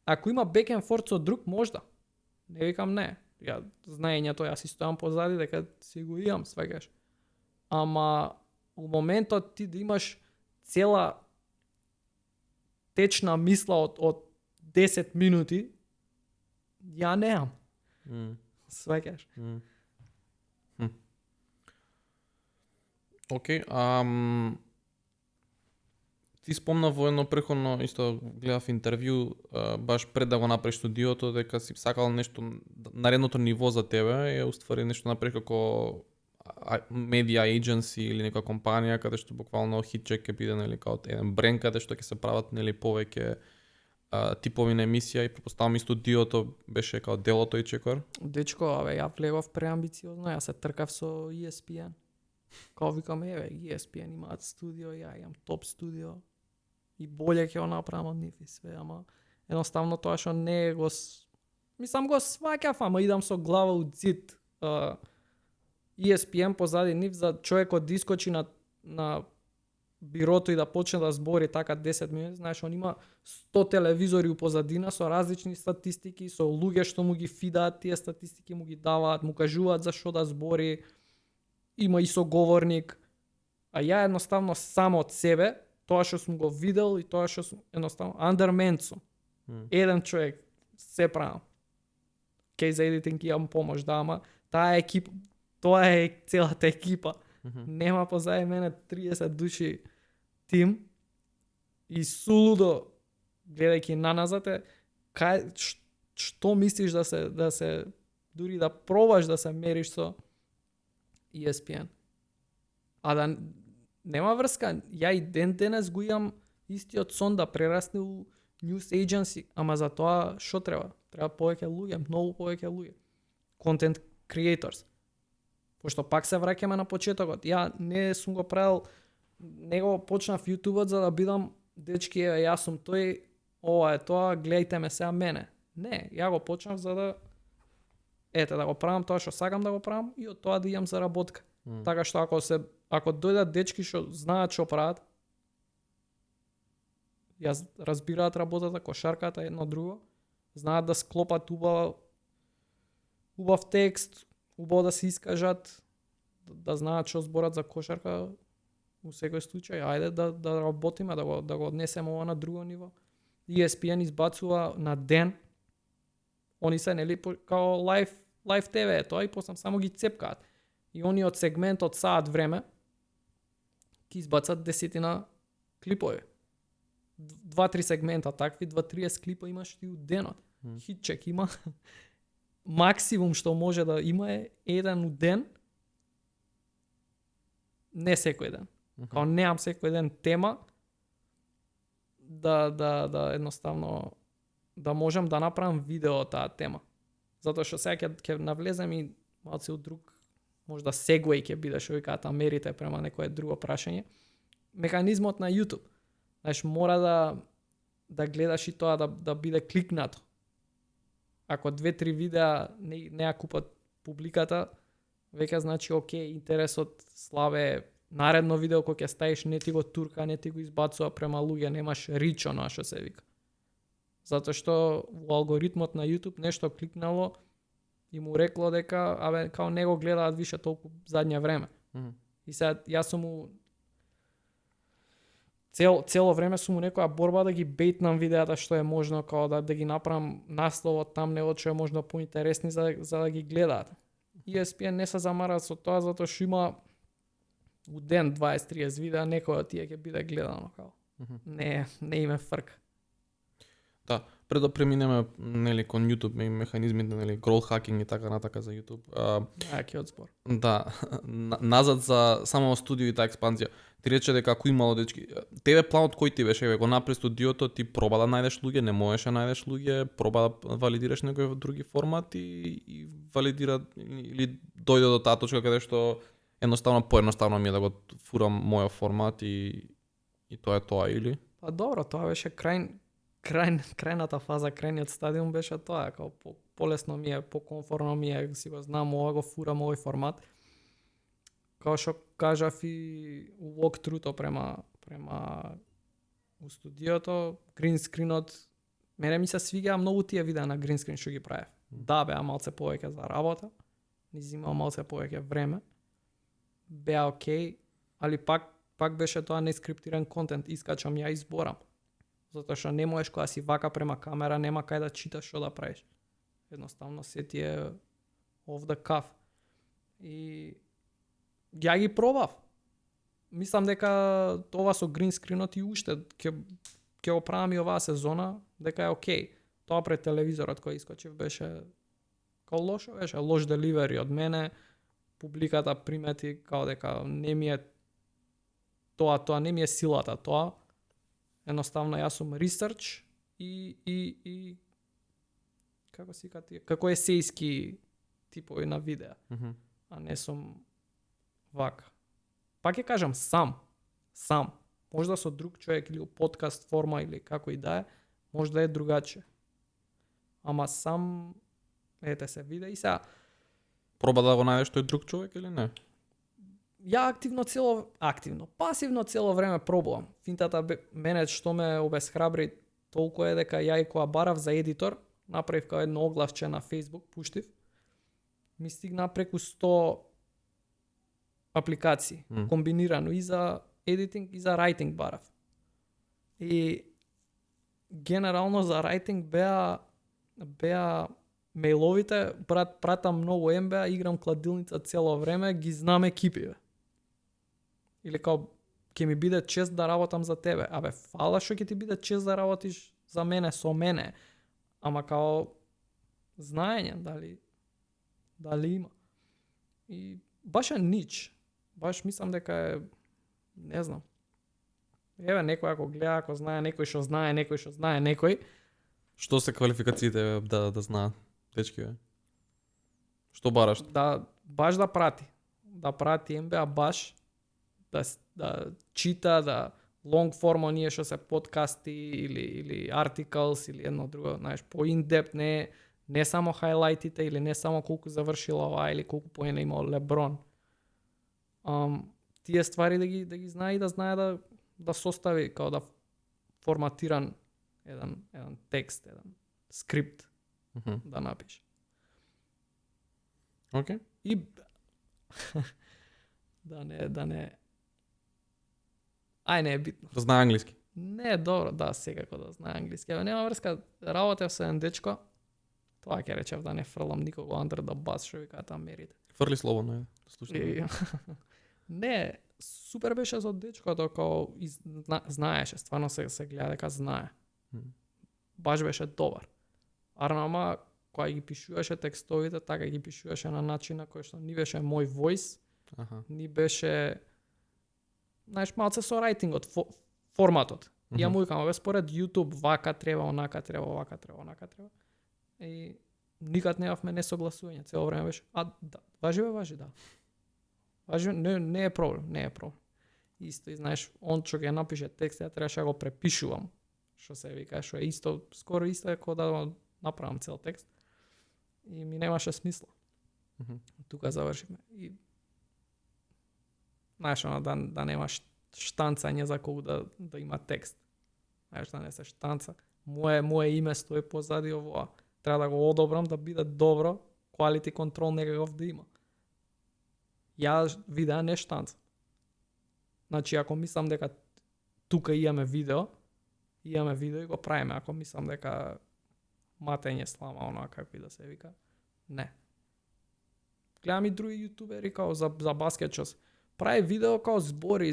[SPEAKER 1] Ако има back and forth со друг, можда. Не викам не. Ја знаењето, јас си стојам позади дека си го имам, сваќаш. Ама у моментот ти да имаш цела течна мисла од 10 минути, ја неам. Сваќаш.
[SPEAKER 2] Океј, ти спомна во едно преходно, исто гледав интервју, баш пред да го направиш студиото, дека си сакал нешто, наредното ниво за тебе е уствари нешто направи како media agency или нека компанија каде што буквално HitCheck ќе биде, нели, као еден бренд каде што ќе се прават, нели, повеќе типови на емисија и претпоставам и студиото беше као дел од тој чекор.
[SPEAKER 1] Дечко, ја влегов преамбициозно, ја се тркав со ESPN. Као викам, ESPN имаат студио, ја имам топ студио и болje ќе го направам од нив и све, ама едноставно тоа што не го Мислам го сваќав, ама идам со глава у зид. ESPN позади нив за човекот да искочи на бирото и да почне да збори така 10 минути, знаеш, он има 100 телевизори у позадина со различни статистики, со луѓе што му ги фидаат тие статистики, му ги даваат, му кажуваат за што да збори, има и соговорник, а ја едноставно само од себе, тоа што сум го видел и тоа што сум едноставно undermanned сум. Еден човек се правам. Кеј за едитинг имам помош, да, ама таа екипа, тоа е целата екипа. Нема позади мене 30 души тим и сулудо гледајќи наназад што мислиш да се дури да пробаш да се мериш со ESPN. А да нема врска, ја и денес го имам истиот сон да прерасне у news agency, ама за тоа што треба? Треба повеќе луѓе, многу повеќе луѓе. Content creators. Пошто пак се враќаме на почетокот. Ја не сум го правил, него почнав YouTube-от за да бидам дечки, еве јас сум тој, ова е тоа, гледајте ме сега мене. Не, ја го почнав за да да го правам тоа што сакам да го правам и од тоа да имам заработка. Така што ако дојдат дечки што знаат што прават, ја разбираат работата, кошарката, едно друго, знаат да склопат убав текст, убаво да се искажат, да знаат што зборат за кошарка, у секој случај, ајде да работиме, да го однесеме ова на друго ниво. ESPN избацува на ден, они се нели као лайв ТВ, тоа и после само ги цепкаат. И они од сегмент од саат време ќе избацат 10 клипови. 2-3 сегмента такви, 2-30 клипа имаш ти у денот. Хитчек има. Максимум што може да има е еден у ден. Не секој ден. Као неам секој ден тема да едноставно да можам да направам видео од таа тема. Затоа што сега ќе навлезем и малце од друг, можда сегвеј ќе биде што викаат Америте према некое друго прашање. Механизмот на YouTube. Знаеш, мора да гледаш и тоа да биде кликнато. Ако 2-3 видеа не ја купат публиката, веќе значи окей, интересот слабе, наредно видео кој ќе ставиш не ти го турка, не ти го избацува према луѓе, немаш рич оно што се вика. Затоа што во алгоритмот на YouTube нешто кликнало и му рекло дека као не го гледаат више толку задње време. И сега јас сум му цело време сум у некоја борба да ги бейтнам видеата што е можно, као да ги направам насловот тамнелот што е можно поинтересни за да ги гледаат. ESPN не се замара со тоа затоа што има у ден 20-30 видеа, некој од тие ќе биде гледано као. Не име фрк.
[SPEAKER 2] Да, пред да преминеме нели кон YouTube и механизмите нели growth hacking и така натака за YouTube.
[SPEAKER 1] Јаки одзбор.
[SPEAKER 2] Да, назад за само студио и таа експанзија. Ти рече дека ако имало дечки, тебе планот кој ти беше? Го направи студиото, ти проба да најдеш луѓе, не можеш да најдеш луѓе, проба да валидираш некој други формати и валидира или дојде до таа точка каде што поедноставно ми е да го фурам мојот формат и тоа е тоа или?
[SPEAKER 1] Па добро, тоа беше крајната фаза, крајниот стадиум беше тоа, како полесно ми е, покомфорно ми е, си го знам, ова го фурам овој формат. Као што кажав и у walkthrough-то према у студиото, гринскринот, мене ми се свиѓаа многу тие видеа на гринскрин што ги правев. Да, беа малце повеќе за работа, ни зимал малце повеќе време, беа окей, али пак беше тоа нескриптиран контент, искачам ја изборам. Затоа што не можеш кога си вака према камера, нема кај да читаш што да правиш. Едноставно се ти е off the cuff. И ја ги пробав. Мислам дека ова со green screen-от и уште ќе го правам и оваа сезона, дека е окей. Тоа пред телевизорот кој искочив беше као лошо, беше лош деливери од мене. Публиката примети као дека не ми е тоа не ми е силата тоа. Едноставно јас сум research и како си кати, како есејски типови на видеа. А не сум вака. Пак ќе кажам сам. Можда со друг човек или подкаст форма или како и да е, може да е другаче. Ама сам ете се видеа и сега
[SPEAKER 2] Проба да го најдеш тој друг човек или не?
[SPEAKER 1] ја пасивно цело време пробувам. Финтата мене што ме обесхрабри толку е дека ја и кога барав за едитор, направив као едно огласче на Facebook, пуштив, ми стигна преку 100 апликации, комбинирано и за едитинг и за райтинг барав. И генерално за райтинг беа мејловите, пратам многу МБА, играм кладилница цело време, ги знам екипиве. Или као, ќе ми биде чест да работам за тебе. Абе, фала што ќе ти биде чест да работиш за мене, со мене. Ама као знаење, дали има. И баш е нич. Баш мислам дека е, не знам. Еве, некој ако гледа, ако знае некој што знае некој.
[SPEAKER 2] Што се квалификациите да знаат, дечки бе? Што бараш?
[SPEAKER 1] Баш да прати. Да прати МБА баш, да чита, да long form оние што се подкасти или articles или едно друго, знаеш, по in-depth, не само хайлайтите или не само колку завршила ова или колку поена имал Леброн. Тие ствари да ги знае и да знае да состави, као да форматиран еден текст, еден скрипт да напише.
[SPEAKER 2] Океј.
[SPEAKER 1] И да не не е битно.
[SPEAKER 2] Да знае англиски.
[SPEAKER 1] Не е добро, да, секако да знае англиски. Ево, нема врска, работев со еден дечко, тоа ќе речев да не фрлам никого under the bus, што викаат Америте.
[SPEAKER 2] Фрли слободно, слушам.
[SPEAKER 1] Не, супер беше со дечкото, као знаеше, стварно се гледа дека знае. Баш беше добар. Ама кога ги пишуваше текстовите, така ги пишуваше на начин на кој што ни беше мој voice, ни беше, знаеш, малце со райтингот, форматот. Ја му викам, според YouTube вака треба, онака треба. И никад немавме несогласување, цело време беше. Да, важи, да. Важи, не е проблем. Исто и знаеш, он што ќе напише текст, ја требаше да го препишувам. Што се вика, што е исто, скоро исто е како да направам цел текст. И ми немаше смисла. Тука завршиме. И знаеш, да немаш штанцање за колку да има текст. Знаеш, да не се штанца. Моje име стои позади овоа. Треба да го одобрам да биде добро, quality control некаков да има. Ја видеа не штанца. Значи, ако мислам дека тука имаме видео и го правиме. Ако мислам дека матење слама, оноа како и да се вика, не. Гледам и други јутубери као за баскет што прави видео као збори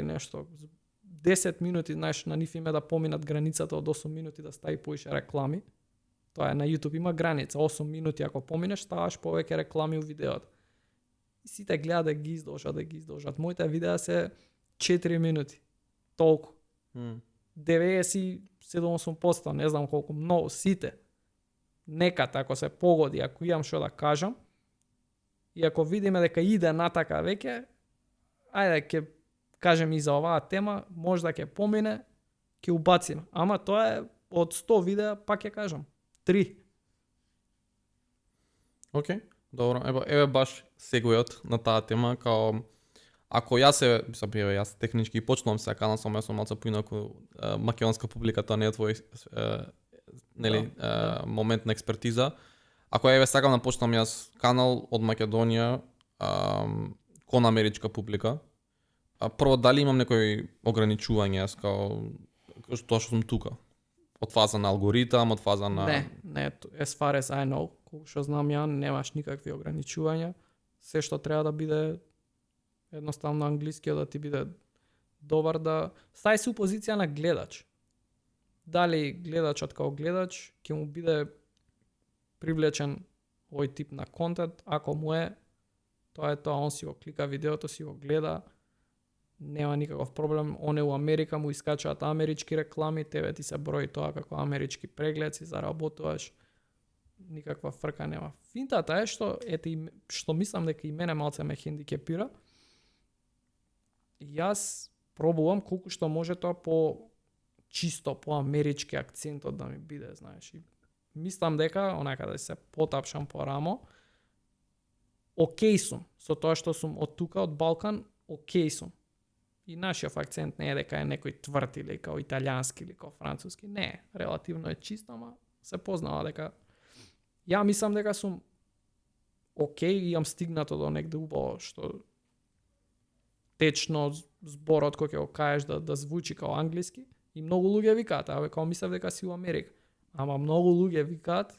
[SPEAKER 1] нешто. 10 минути, знаеш, на нив име да поминат границата од 8 минути да стави поише реклами. Тоа е на YouTube има граница, 8 минути ако поминеш, ставаш повеќе реклами у видеото. И сите гледаат да ги издолжат. Моите видеа се 4 минути. Толку. 97%, не знам колку, многу, сите. Некад, ако се погоди, ако имам што да кажам, и ако видиме дека иде натака веќе, ајде ќе кажем и за оваа тема, може да ќе помине, ќе убациме. Ама тоа е од 100 видеа, пак ќе кажам. 3.
[SPEAKER 2] Океј, добро. Еве баш сегујот на таа тема, као ако јас технички почнувам сега канал, сум малку поинаку македонска публика, тоа не е твој момент на експертиза. Ако еве сакам да почнам јас канал од Македонија кон америчка публика, прво дали имам некои ограничувања јас као тоа што сум тука? Од фаза на алгоритам, од фаза на...
[SPEAKER 1] Не, as far as I know, колку што знам ја, немаш никакви ограничувања. Се што треба да биде едноставно англискиот да ти биде добар, да стај се у позиција на гледач. Дали гледачот као гледач ќе му биде привлечен овој тип на контент, ако му е, тоа е тоа, он си го клика видеото, си го гледа, нема никаков проблем, он е у Америка, му искачаат амерички реклами, тебе ти се брои тоа како амерички преглед, си заработуваш, никаква фрка нема. Финтата е што мислам дека и мене малце ме хендикепира. Јас пробувам колку што може тоа по чисто, по амерички акцентот да ми биде, знаеш. мислам дека, онака да се потапшам по рамо, окей сум. Со тоа што сум од тука, од Балкан, окей сум. И нашиот акцент не е дека е некој тврд или као италијански или као француски. Не, релативно е чист, ама се познава дека ја мислам дека сум окей и имам стигнато до негде убаво што течно зборот кој ќе го кажеш да звучи као англиски и многу луѓе викаат, абе као мислев дека си у Америка. Ама многу луѓе викаат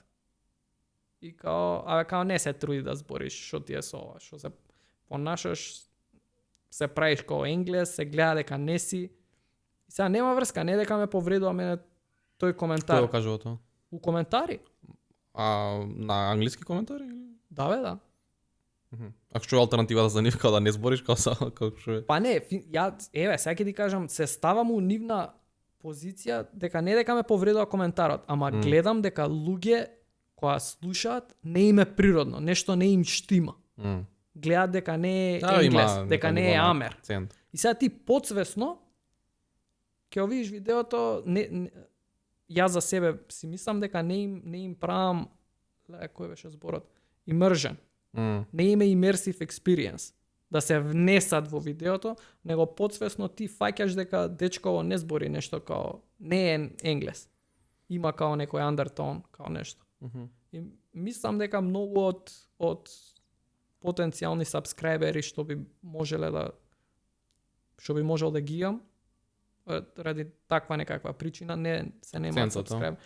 [SPEAKER 1] и као не се труди да збориш што ти е со ова, што се понашаш, се правиш као енглес, се гледа дека не си. И сега нема врска, не дека ме повредува мене тој коментар.
[SPEAKER 2] Кој го кажува тоа?
[SPEAKER 1] У коментари.
[SPEAKER 2] А на англиски коментари или?
[SPEAKER 1] Да бе, да.
[SPEAKER 2] А што е алтернативата за нив, као да не збориш како што е?
[SPEAKER 1] Па не, еве, сега ќе ти кажам, се ставам у нивна позиција дека не дека ме повредува коментарот, ама гледам дека луѓе кои слушаат не им е природно, нешто не им штима. Гледаат дека не е енглес, дека не е амер.
[SPEAKER 2] Акцент.
[SPEAKER 1] И сега ти подсвесно ќе видиш видеото, јас за себе си мислам дека не им правам, кој беше зборот, immersion. Не им е immersive experience. Да се внесат во видеото, него подсвесно ти фаќаш дека дечково не збори нешто као не е енглес. Има као некој undertone, као нешто. И мислам дека многу од потенцијални сабскрајбери што би можел да ги имам ради таква некаква причина не се нема сабскрајб.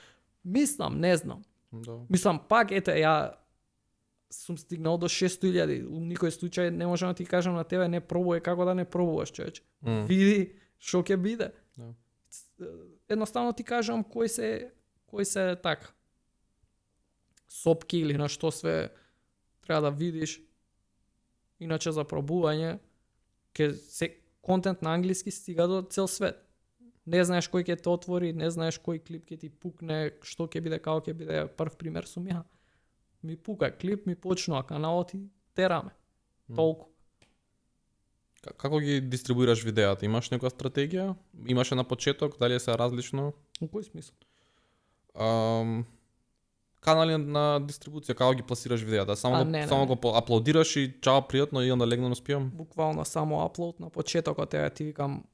[SPEAKER 1] Мислам, не знам.
[SPEAKER 2] Да.
[SPEAKER 1] Мислам пак ја сум стигнал до 600.000. У никој случај не можам да ти кажам на тебе не пробувај како да не пробуваш, човече. Види што ќе биде.
[SPEAKER 2] Да.
[SPEAKER 1] Едноставно ти кажам кои се така сопки или на што све треба да видиш. Иначе за пробување контент на англиски стига до цел свет. Не знаеш кој ќе те отвори, не знаеш кој клип ќе ти пукне, што ќе биде, како ќе биде. Прв пример сум ја. Ми пука клип, ми почнува каналот и тераме. Толку.
[SPEAKER 2] Како ги дистрибуираш видеата? Имаш некоја стратегија? Имаше на почеток, дали се различно?
[SPEAKER 1] У кој смисол?
[SPEAKER 2] Канали на дистрибуција, како ги пласираш видеата? Само го аплодираш и чао, пријатно и onda легнано спијам?
[SPEAKER 1] Буквално само аплод на почетокот, ти викам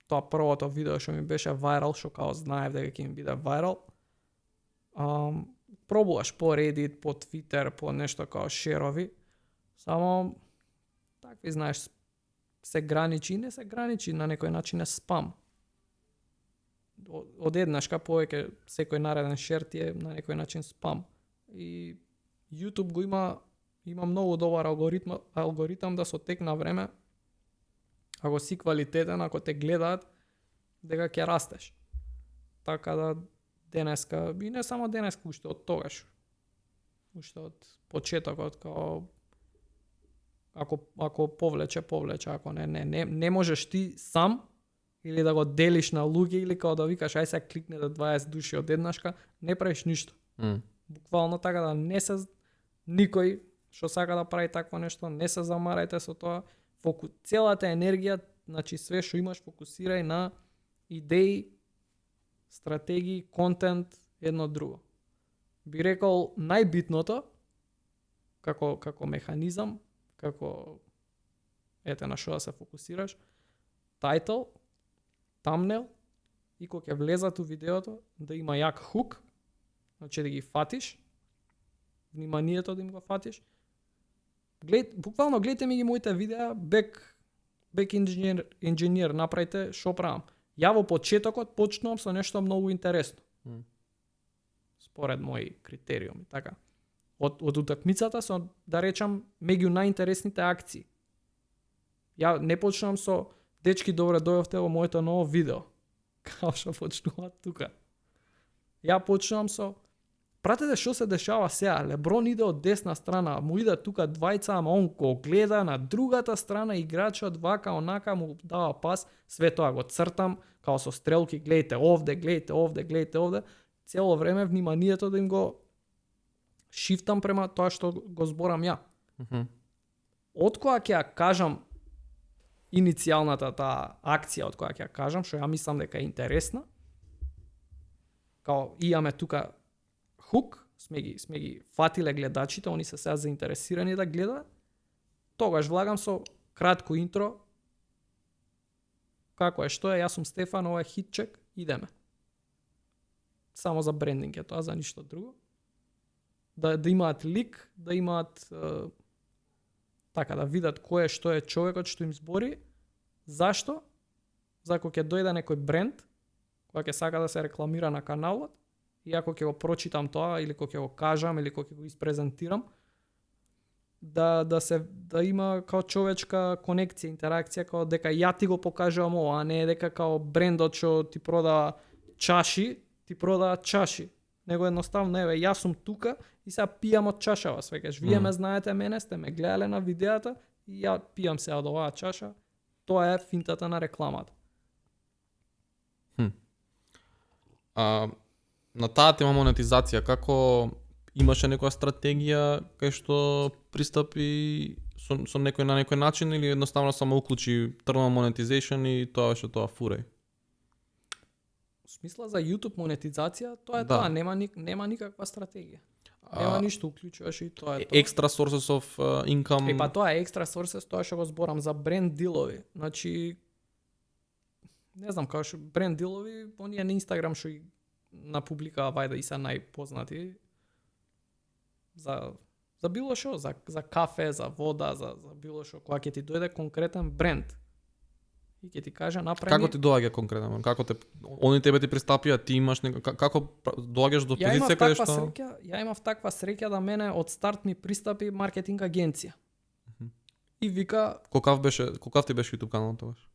[SPEAKER 1] тоа првото видео што ми беше вајрал, што као знаев дека ќе ми биде вајрал. Пробуваш по Reddit, по Twitter, по нешто као шерови. Само такви знаеш се граничи и не се граничи, на некој начин е спам. Од еднашка повеќе секој нареден шер ти е на некој начин спам. И YouTube го има многу добар алгоритам да со тек на време, ако си квалитетен, ако те гледаат, дека ќе растеш. Така да денеска, и не само денеска, уште од тогаш. Уште од почетокот, као ако повлече, ако не можеш ти сам или да го делиш на луѓе или као да викаш ај сега кликне да 20 души од еднашка, не правиш ништо. Буквално така да не се никој што сака да прави такво нешто, не се замарајте со тоа. Целата енергија, значи све што имаш фокусирај на идеи, стратегии, контент, едно друго. Би рекол најбитното како механизам, како на што да се фокусираш, title, thumbnail и кога ќе влезат у видеото да има јак хук, значи да ги фатиш, вниманието да им го фатиш. Буквално гледате ми ги моите видеа, back engineer направите што правам. Ја во почетокот почнувам со нешто многу интересно. Според мои критериуми, така. Од утакмицата со, да речам, меѓу најинтересните акции. Ја не почнувам со дечки добре дојавте во моето ново видео. Као што почнуваат тука. Ја почнувам со пратете што се дешава сега. Леброн иде од десна страна, му иде тука двајца, ама он го гледа на другата страна, играчот вака, онака му дава пас, све тоа го цртам, као со стрелки, гледате овде, гледате овде, гледате овде. Цело време вниманието да им го шифтам према тоа што го зборам ја. Од која ќе ја кажам иницијалната таа акција, од која ќе ја кажам, што ја мислам дека е интересна, као имаме тука хук, сме ги фатиле гледачите, они се сега заинтересирани да гледаат, тогаш влагам со кратко интро, како е, што е, јас сум Стефан, ова е Хитчек, идеме. Само за брендинг е тоа, за ништо друго. Да имаат лик, да имаат така, да видат кој е, што е човекот што им збори, зашто, за ако ќе дојде некој бренд, која ќе сака да се рекламира на каналот, и ако ќе го прочитам тоа, или кога ќе го кажам, или кога ќе го испрезентирам, да има као човечка конекција, интеракција, као дека ја ти го покажувам ова, а не дека као брендот што ти продава чаши, ти продава чаши. Него едноставно, еве, јас сум тука и сега пијам од чашава, свеќаш. Вие ме знаете мене, сте ме гледале на видеата и ја пијам сега од оваа чаша. Тоа е финтата на рекламата.
[SPEAKER 2] На таа тема монетизација, како имаше некоја стратегија кај што пристапи со некој на некој начин или едноставно само уклучи terminal monetization и тоа што тоа фурај?
[SPEAKER 1] Смисла за YouTube монетизација, тоа е
[SPEAKER 2] Да.
[SPEAKER 1] тоа, нема никаква стратегија. Нема ништо, уклучуваш и тоа е тоа.
[SPEAKER 2] Extra sources of income.
[SPEAKER 1] Па тоа е екстра sources, тоа што го зборам за бренд дилови. Значи не знам, како што бренд дилови, оние на Инстаграм што и на публика вајде и се најпознати за било што, за кафе, за вода, за било што, кога ќе ти дојде конкретен бренд и ќе ти каже направи.
[SPEAKER 2] Како ти доаѓа конкретно? Како они тебе ти пристапија, ти имаш како доаѓаш до позиција каде што
[SPEAKER 1] Ја имав таква среќа да мене од старт ми пристапи маркетинг агенција. И вика,
[SPEAKER 2] Колкав ти беше YouTube каналот тогаш?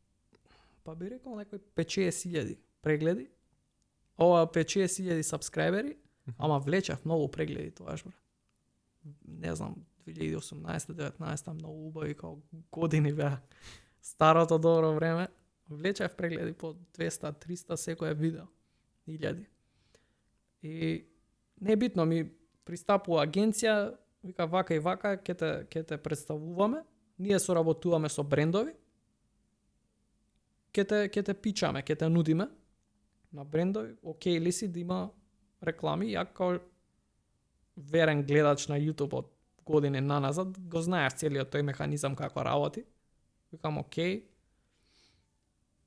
[SPEAKER 1] па би рекол некој 5-6 прегледи. Ова 5-6 сабскрајбери, ама влечав многу прегледи тогаш, бре. Не знам, 2018-19 многу убави као години беа. Старото добро време. Влечав прегледи по 200-300 секое видео. 1000. И небитно ми пристапува агенција, вика вака и вака, ќе те представуваме. Ние соработуваме со брендови. Ќе те пичаме, ќе те нудиме на брендови, окей ли си да има реклами, ја као верен гледач на YouTube од години наназад, го знаеш целиот тој механизам како работи. Викам окей.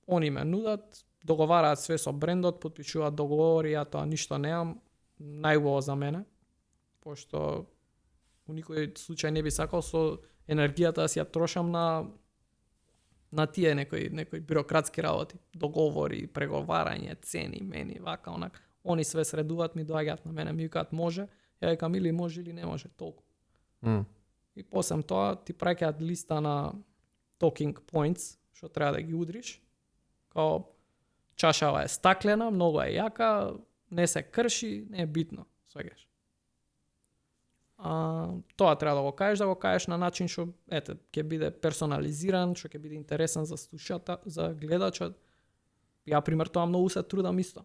[SPEAKER 1] Они ме нудат, договараат све со брендот, потпишуваат договори, ја тоа ништо немам, најубаво за мене, пошто у никој случај не би сакал со енергијата да си ја трошам на тие некои бирократски работи, договори, преговарање, цени, мени, вака, онак. Они све средуваат, ми доаѓаат на мене, ми викаат може, ја викам или може или не може, толку. И посем тоа ти праќаат листа на talking points, што треба да ги удриш. Као чашава е стаклена, многу е јака, не се крши, не е битно, свегаш. Тоа треба да го кажеш на начин што ќе биде персонализиран, што ќе биде интересен за за гледачот. Ја пример тоа многу се трудам исто.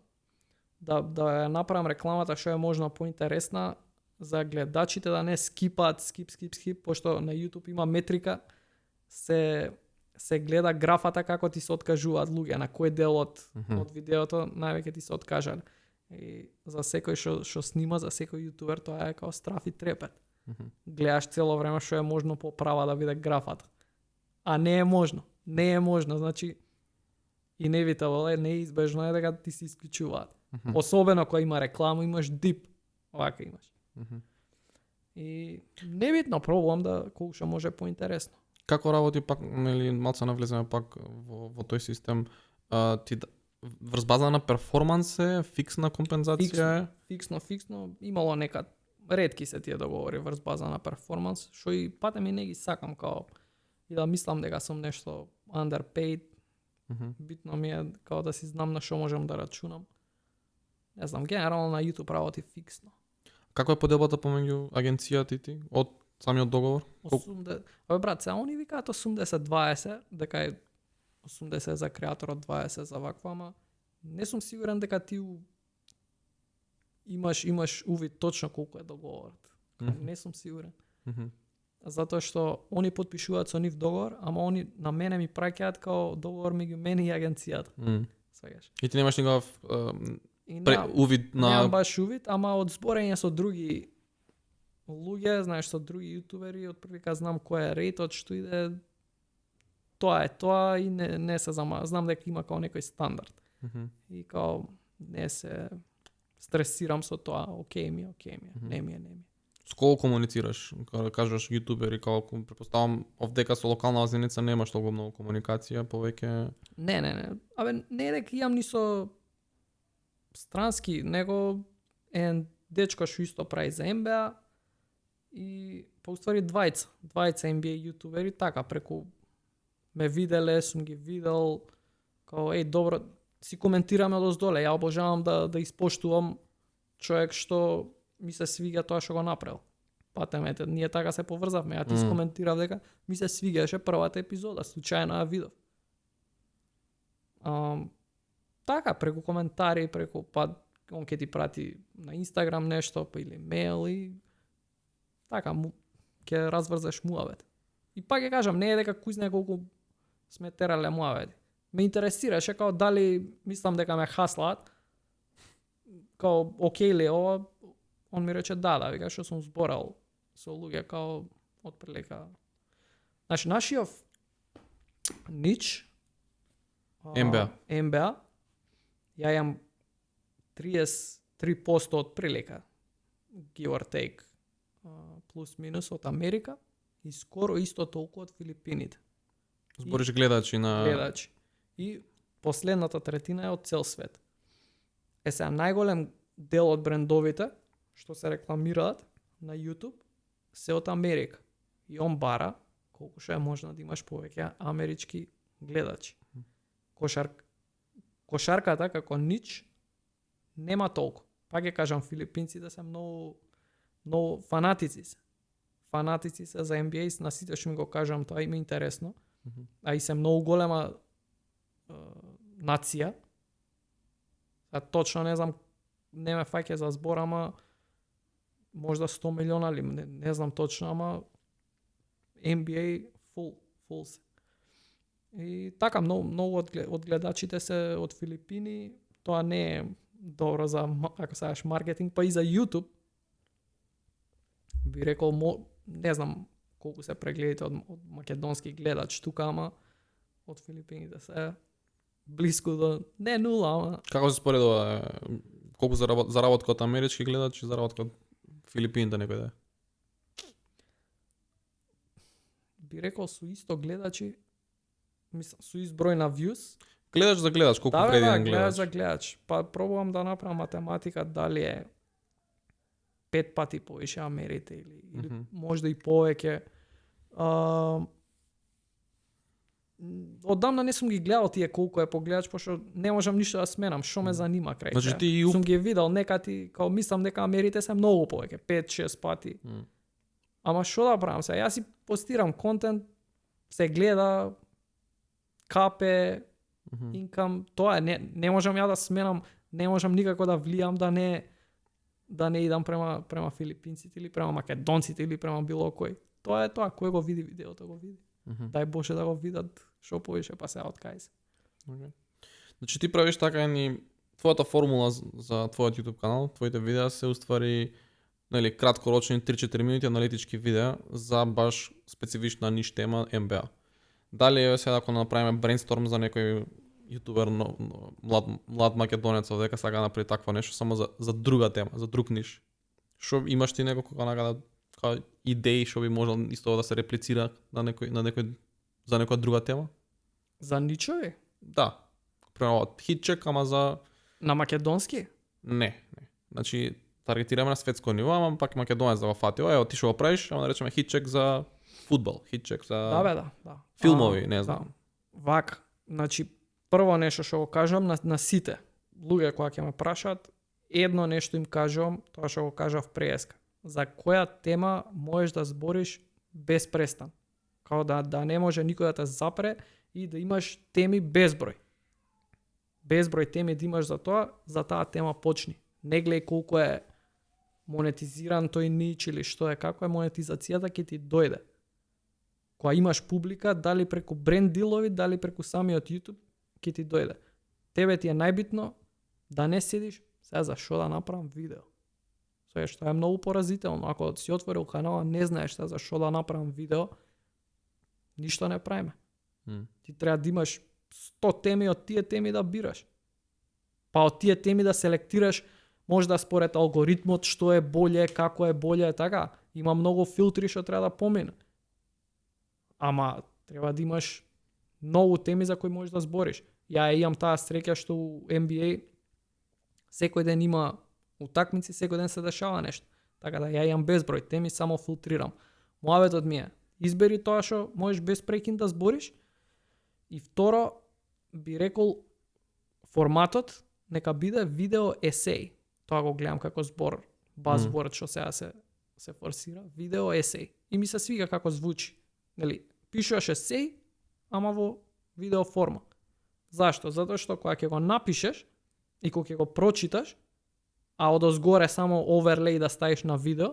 [SPEAKER 1] Да ја направам рекламата што е можно поинтересна за гледачите, да не скипаат, скип, пошто на YouTube има метрика, се гледа графата како ти се откажуваат луѓе, на кој дел од видеото највеќе ти се откажале. И за секој што снима, за секој јутубер, тоа е као страф и трепет. Гледаш цело време што е можно поправа да биде графата. А не е можно. Не е можно, значи иневитабл е, неизбежно е дека ти се исклучуваат. Особено кога има реклама, имаш дип. Овака имаш. И небитно пробувам да колку што може поинтересно.
[SPEAKER 2] Како работи пак, нели, малце навлеземе пак во тој систем, ти врз база на перформанс е, фиксна компензација е?
[SPEAKER 1] Фиксно, имало некад ретки се тие договори врз база на перформанс, што и патем и не ги сакам као и да мислам дека сум нешто underpaid. Битно ми е као да си знам на што можам да рачунам. Не знам, генерално на YouTube работи фиксно.
[SPEAKER 2] Како е поделбата помеѓу агенцијата и ти од самиот договор?
[SPEAKER 1] Брат, сега они викаат 80-20, дека е 80 за креаторот, 20 за ваква, ама не сум сигурен дека ти имаш увид точно колку е договорот. Не сум сигурен. Затоа што они потпишуваат со нив договор, ама они на мене ми праќаат као договор меѓу мене и агенцијата. Свегаш.
[SPEAKER 2] И ти немаш никаков
[SPEAKER 1] И
[SPEAKER 2] увид
[SPEAKER 1] немам
[SPEAKER 2] на
[SPEAKER 1] баш увид, ама од зборење со други луѓе, знаеш, со други јутубери, отприлика знам кој е рейтот, што иде, тоа е тоа и не се знам дека има као некој стандард. И као не се стресирам со тоа, окей ми, не ми е.
[SPEAKER 2] С кого комуницираш? Кога кажеш јутубери, како претпоставам овдека со локална заедница немаш толку многу комуникација, повеќе
[SPEAKER 1] Не. Абе, не е дека имам ни со странски, него еден дечко што исто прави за НБА и по уствари двајца NBA јутубери, така преку ме виделе, сум ги видел, као добро, си коментираме одоздоле, ја обожавам да испоштувам човек што ми се свиѓа тоа што го направил. Патемете, ние така се поврзавме, ја ти искоментирав дека ми се свиѓаше првата епизода, случајно ја видов. Така, преку коментари, преку он ќе ти прати на Инстаграм нешто, па или мейл и така, ќе разврзеш муавет. И пак ќе кажам, не е дека кој знае колку сме терале муавети. Ме интересираше, као дали мислам дека ме хаслаат, као окей ли ова, он ми рече да, вика што сум зборал со луѓе као отприлика. Значи нашиов нич НБА, ја имам 33% од прилика, give or take, плюс минус од Америка и скоро исто толку од Филипините.
[SPEAKER 2] збориш гледачи на
[SPEAKER 1] Гледачи. И последната третина е од цел свет. Сега најголем дел од брендовите што се рекламираат на YouTube се од Америка. И он бара колку што е можно да имаш повеќе амерички гледачи. Кошарката како нич нема толку. Пак ќе кажам, филипинците се многу фанатици се. Фанатици се за NBA, на сите што ми го кажам, тоа им е интересно. А и се многу голема нација. А точно не знам, не ме фаќа за збор, ама можда 100 милиона ли, не знам точно, ама NBA full се. И така, многу од гледачите се од Филипини, тоа не е добро за, ако сакаш, маркетинг, па и за YouTube. Би рекол, не знам колку се прегледите од македонски гледач тука, ама од Филипините се близко до, не нула, ама...
[SPEAKER 2] Како се споредува колку заработка од амерички гледач и заработка од Филипините некој да е?
[SPEAKER 1] Би рекол со исто гледачи, мислам, со ист број на views.
[SPEAKER 2] Гледач за гледач, колку вреди еден гледач?
[SPEAKER 1] Гледач за гледач. Па пробувам да направам математика дали е 5 пати повише Америте или можда и повеќе. Одамна не сум ги гледал тие колку е погледач, пошто не можам ништо да сменам, што ме занима крај.
[SPEAKER 2] Значи ти
[SPEAKER 1] сум ги видел некати, као мислам дека Америте се многу повеќе, 5-6 пати. Ама што да правам се? Јас си постирам контент, се гледа, капе, инкам, тоа е, не можам ја да сменам, не можам никако да влијам да не идам према филипинците или према македонците или према било кој. Тоа е тоа, кој го види видеото го види. Дај Боже да го видат што повише, па се откај се.
[SPEAKER 2] Значи ти правиш така и твојата формула за твојот YouTube канал, твоите видеа се уствари краткорочни 3-4 минути аналитички видеа за баш специфична ниш тема НБА. Дали е сега ако направиме брейнсторм за некој јутубер млад македонец овдека сака да направи такво нешто само за друга тема, за друг ниш. Што имаш ти некој идеи што би можел исто да се реплицира за некоја друга тема?
[SPEAKER 1] За ничови?
[SPEAKER 2] Да. Примерно хитчек, ама за
[SPEAKER 1] На македонски?
[SPEAKER 2] Не. Значи таргетираме на светско ниво, ама пак македонец да го фатил. Ти што го правиш, ама да речеме хитчек за фудбал, хитчек за
[SPEAKER 1] Да.
[SPEAKER 2] филмови, не знам.
[SPEAKER 1] Вака, значи прво нешто што го кажам на сите луѓе кои ќе ме прашаат, едно нешто им кажувам, тоа што го кажав преска. За која тема можеш да збориш без престан. Као да не може никој да те запре и да имаш теми безброј. Безброј теми да имаш за таа тема почни. Не гледај колку е монетизиран тој нич или што е, како е монетизацијата ќе ти дојде. Кога имаш публика, дали преку бренд дилови, дали преку самиот YouTube, ќе ти дојде. Тебе ти е најбитно да не седиш Сега за што да направам видео? Сега што е многу поразително. Ако си отворил канала, не знаеш сега за што да направам видео, ништо не правиме. Ти треба да имаш 100 теми од тие теми да бираш. Па од тие теми да селектираш, може да според алгоритмот што е боле, како е боле, така. Има многу филтри што треба да помине. Ама треба да имаш многу теми за кои можеш да збориш. Ја имам таа среќа што у NBA секој ден има утакмици, секој ден се дешава нешто. Така да ја имам безброј теми, само филтрирам. Муаветот ми е, избери тоа што можеш без прекин да збориш. И второ, би рекол, форматот нека биде видео есеј. Тоа го гледам како збор, buzzword што сега се форсира, видео есеј. И ми се свига како звучи. Нели, пишуваш есеј, ама во видео форма. Зашто? Затоа што кога ќе го напишеш и кога ќе го прочиташ, а одозгоре само оверлеј да ставиш на видео,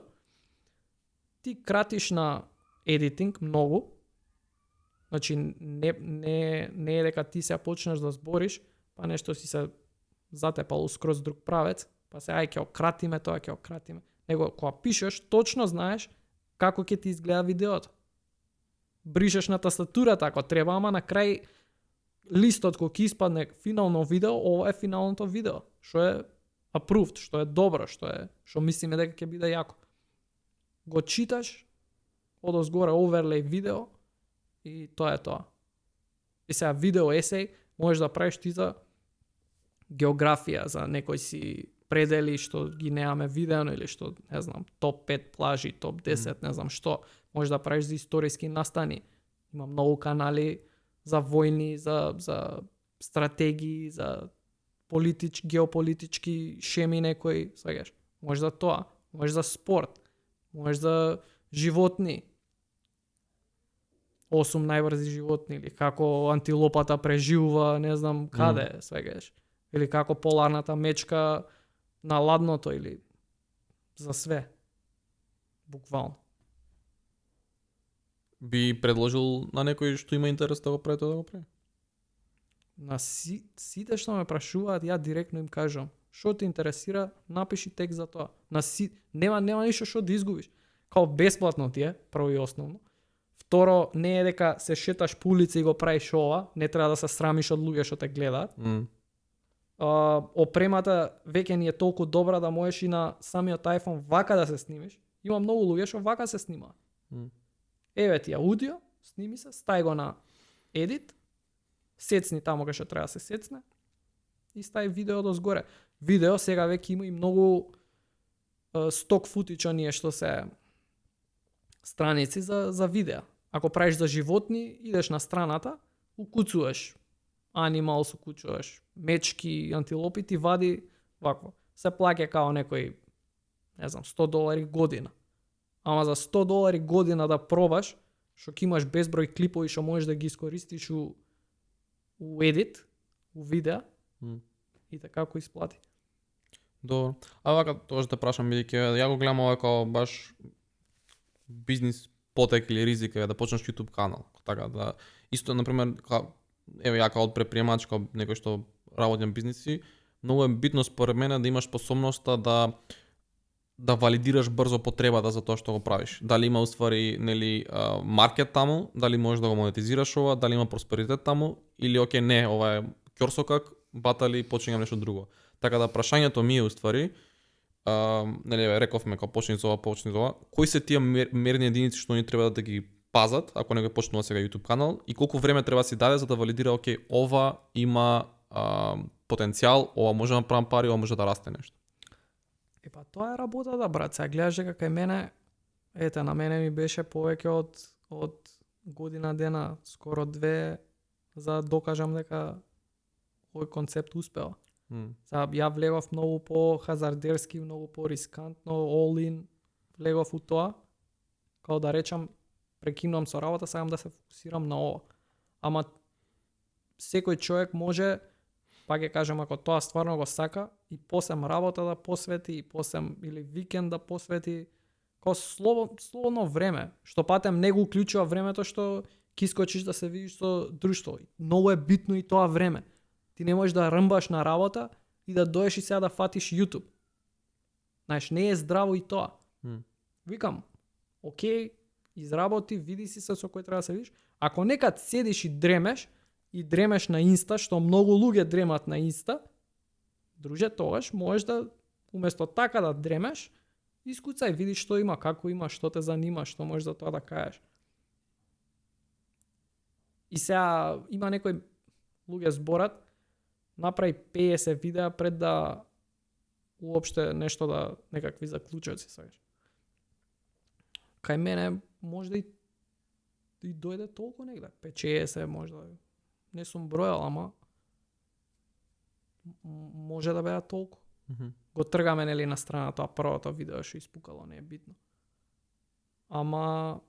[SPEAKER 1] ти кратиш на едитинг многу. Значи не е дека ти се почнеш да збориш, па нешто си се затепал скроз друг правец, па се ај ќе ократиме тоа, ќе ократиме. Него кога пишеш, точно знаеш како ќе ти изгледа видеото. Бришеш на тастатурата ако треба, ама на крај листот кога ќе испадне финално видео, ова е финалното видео, што е approved, што е добро, што мислиме дека ќе биде јако. Го читаш, одозгоре оверлеј видео и тоа е тоа. И сега видео есеј можеш да правиш ти за географија, за некои си предели што ги немаме видено или што, не знам, топ 5 плажи, топ 10, не знам што. Можеш да правиш за историски настани. Има многу канали за војни, за стратегии, за геополитички шеми некои, сваѓаш. Може за тоа, може за спорт, може за животни. 8 најбрзи животни или како антилопата преживува, не знам каде, сваѓаш. Или како поларната мечка на ладното или за све. Буквално.
[SPEAKER 2] Би предложил на некој што има интерес да го прави тоа да го прави?
[SPEAKER 1] На сите што ме прашуваат, ја директно им кажам, што те интересира, напиши текст за тоа. Нема ништо што да изгубиш. Као бесплатно ти е, прво и основно. Второ, не е дека се шеташ по улица и го правиш ова, не треба да се срамиш од луѓе што те гледаат. Опремата веќе ни е толку добра да можеш и на самиот iPhone вака да се снимиш. Има многу луѓе што вака се снимаат. Еве ти аудио, сними се, стај го на edit, сецни таму кај што треба да се сецне и стај видео дозгоре. Видео сега веќе има и многу сток футич оние што се страници за видео. Ако правиш за животни, идеш на страната, укуцуваш Animals, укуцуваш мечки, антилопи, ти вади вакво. Се плаќа као некој, не знам, $100 година. Ама за $100 година да пробаш, што ќе имаш безброј клипови што можеш да ги искористиш у едит, у видео, и така кој исплати.
[SPEAKER 2] Добро. А вака, тоа што те прашам, бидејќи ја го гледам ова како баш бизнис потек или ризика да почнеш YouTube канал. Така да исто на пример, еве ја како предприемач, како некој што работи на бизниси, многу е битно според мене да имаш способноста да валидираш брзо потребата за тоа што го правиш. Дали има уствари нели маркет таму, дали можеш да го монетизираш ова, дали има просперитет таму или оке не, ова е ќорсокак, батали почињам нешто друго. Така да прашањето ми е уствари, нели рековме како почни за ова, кои се тие мерни единици што ни треба да ги пазат ако некој почнува сега YouTube канал и колку време треба да си даде за да валидира оке ова има потенцијал, ова може да направам пари, ова може да расте нешто.
[SPEAKER 1] Па тоа е работата, брат. Сега гледаш дека кај мене, на мене ми беше повеќе од година дена, скоро 2, за да докажам дека овој концепт успева. Сега ја влегов многу по хазардерски, многу по рискантно, all-in влегов у тоа, као да речам, прекинувам со работа, сакам да се фокусирам на ова. Ама секој човек може, па ќе кажем, ако тоа стварно го сака, и посем работа да посвети, и посем или викенд да посвети, као слободно време, што патем не го уклучува времето што ќе искочиш да се видиш со друштво. Многу е битно и тоа време. Ти не можеш да рмбаш на работа и да доеш и сега да фатиш YouTube. Знаеш, не е здраво и тоа. Викам, окей, изработи, види си се со кој треба да се видиш. Ако некад седиш и дремеш на Инста, што многу луѓе дремат на Инста, друже, тогаш можеш да, уместо така да дремеш, искуцај, видиш што има, како има, што те занима, што можеш за тоа да кажеш. И сега има некои луѓе зборат, направи 50 видеа пред да уопште нешто да некакви заклучоци сакаш. Кај мене може да и дојде толку негде, 50 можда. Не сум бројал, ама може да беа толку. Го тргаме нели на страна тоа првото видео што испукало, не е битно. Ама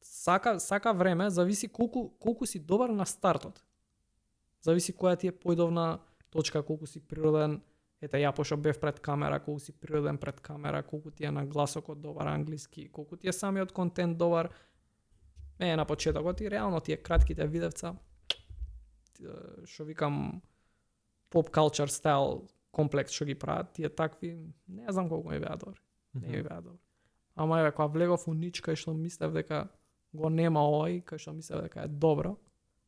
[SPEAKER 1] сака време, зависи колку си добар на стартот. Зависи која ти е појдовна точка, колку си природен. Ете, ја пошто бев пред камера, колку си природен пред камера, колку ти е на гласокот добар англиски, колку ти е самиот контент добар. На почетокот и реално тие кратките видевца, што викам pop culture style комплекс што ги прават, тие такви, не знам колку ми беа добри. Не ми беа добри. Ама еве, кога влегов у нич кај што мислев дека го нема овој, кај што мислев дека е добро,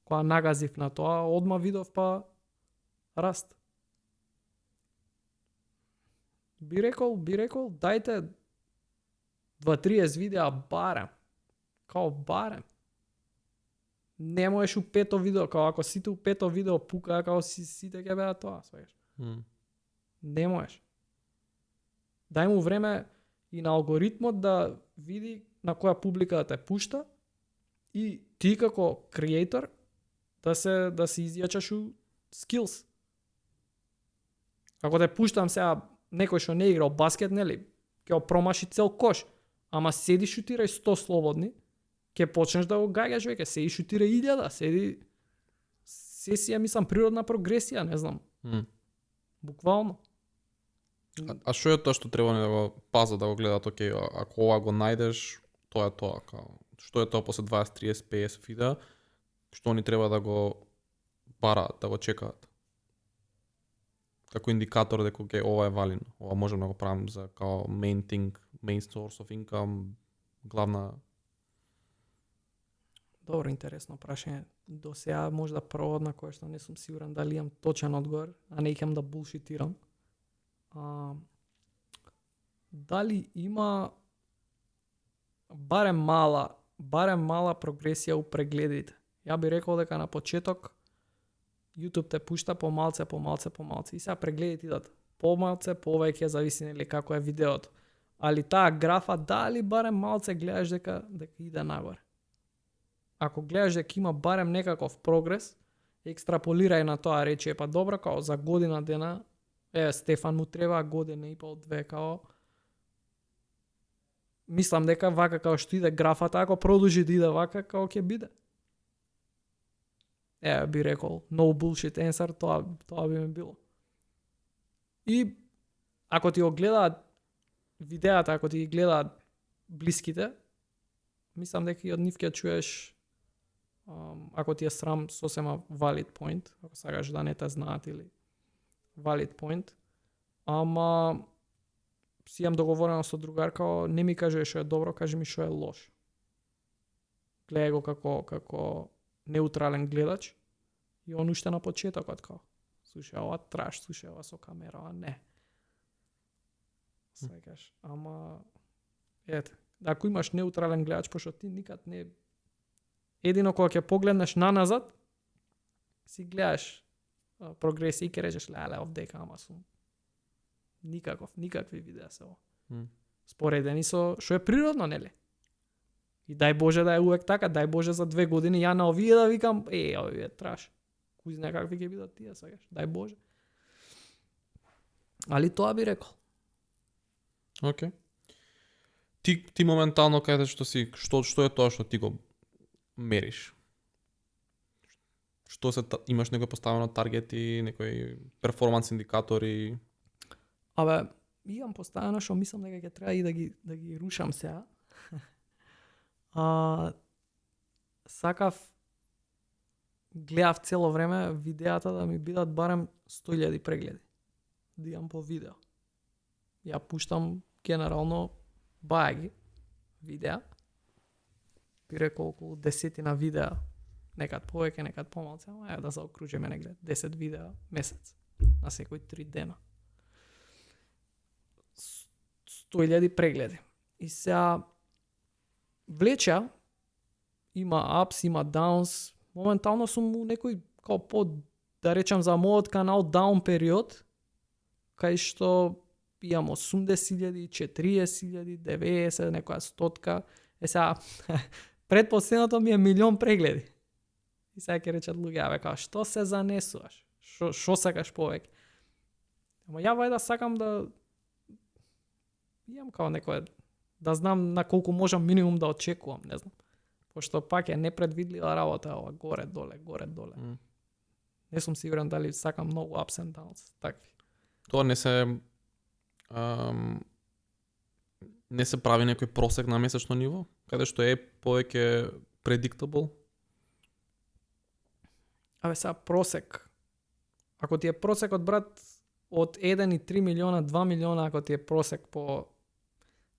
[SPEAKER 1] кога нагазив на тоа, одма видов па раст. Би рекол, дајте 20-30 видеа барем. Као барем. Не можеш у пето видео, као ако сите у пето видео пука, као сите ќе беа тоа, сваѓаш. Не можеш. Дај му време и на алгоритмот да види на која публика да те пушта и ти како креатор да се изјачаш у skills. Ако те пуштам сега некој што не играл баскет, нели, ќе промаши цел кош, ама седи шутирај 100 слободни, ќе почнеш да го гаѓаш веќе, седи шутирај 1000, седи сесија, мислам, природна прогресија, не знам. Буквално.
[SPEAKER 2] А што е тоа што треба да го пазат, да го гледат, окей, ако ова го најдеш, тоа е тоа, као, што е тоа после 20, 30, 50 видеа, што они треба да го бараат, да го чекаат? Како индикатор дека окей, ова е валидно, ова можам да го правам за као main thing, main source of income, главна.
[SPEAKER 1] Добро, интересно прашање. До сега можда прво на кое што не сум сигурен дали имам точен одговор, а не икам да булшитирам. Дали има барем мала прогресија у прегледите. Ја би рекол дека на почеток YouTube те пушта помалце. И сега прегледите идат помалце, повеќе, зависи нели како е видеото. Али таа графа дали барем малце гледаш дека иде нагоре. Ако гледаш дека има барем некаков прогрес, екстраполирај на тоа, рече, па добро, као за година дена, Стефан му треба година и пол, две, као мислам дека вака као што иде графата, ако продолжи да иде вака, као ќе биде. Би рекол, no bullshit answer, тоа би ми било. И ако ти го гледаат видеата, ако ти ги гледаат блиските, мислам дека и од нив ќе чуеш, ако ти е срам, сосема valid point, ако сакаш да не те знаат или valid point. Ама си имам договорено со другарка, не ми каже што е добро, кажи ми што е лошо. Гледај го како неутрален гледач и он уште на почетокот као слушај ова траш, слушај ова со камера, ова не. Сакаш, ама ете, ако имаш неутрален гледач, пошто ти никад не едино кога ќе погледнеш наназад, си гледаш прогресија и ќе речеш леле овдека ама сум никакви видеа се ова. Споредени со што е природно, нели? И дај Боже да е увек така, дај Боже за 2 години ја на овие да викам, овие траш. Кој знае какви ќе бидат тие, сакаш, дај Боже. Али тоа би рекол.
[SPEAKER 2] Океј. Ти моментално каде што си, што е тоа што ти го мериш? Што имаш некој поставено таргети, некои перформанс индикатори?
[SPEAKER 1] Имам поставено што мислам дека ќе треба и да ги рушам сега. Сакав гледав цело време видеата да ми бидат барем 100.000 прегледи. Да имам по видео. Ја пуштам генерално бајаги видеа. Би рекол околу 10 видеа, некад повеќе, некад помалце, ама да се окружиме негде 10 видеа месец на секој 3 дена. 100.000 прегледи. И сега влеча, има ups, има downs. Моментално сум у некој као да речам за мојот канал down период, кај што имам 80.000, 40.000, 90, некоја 100. Сега предпоследното ми е 1.000.000 прегледи. И сега ќе речат луѓе, бе, што се занесуваш? Шо сакаш повеќе? Ама ја вајда сакам да имам као некој, да знам на колку можам минимум да очекувам, не знам. Пошто пак е непредвидлива работа, ова горе-доле, горе-доле. Не сум сигурен дали сакам многу ups and downs, такви.
[SPEAKER 2] Тоа не се прави некој просек на месечно ниво, каде што е повеќе predictable?
[SPEAKER 1] Абе сега просек. Ако ти е просекот, брат, од 1,3 милиона, 2 милиона, ако ти е просек по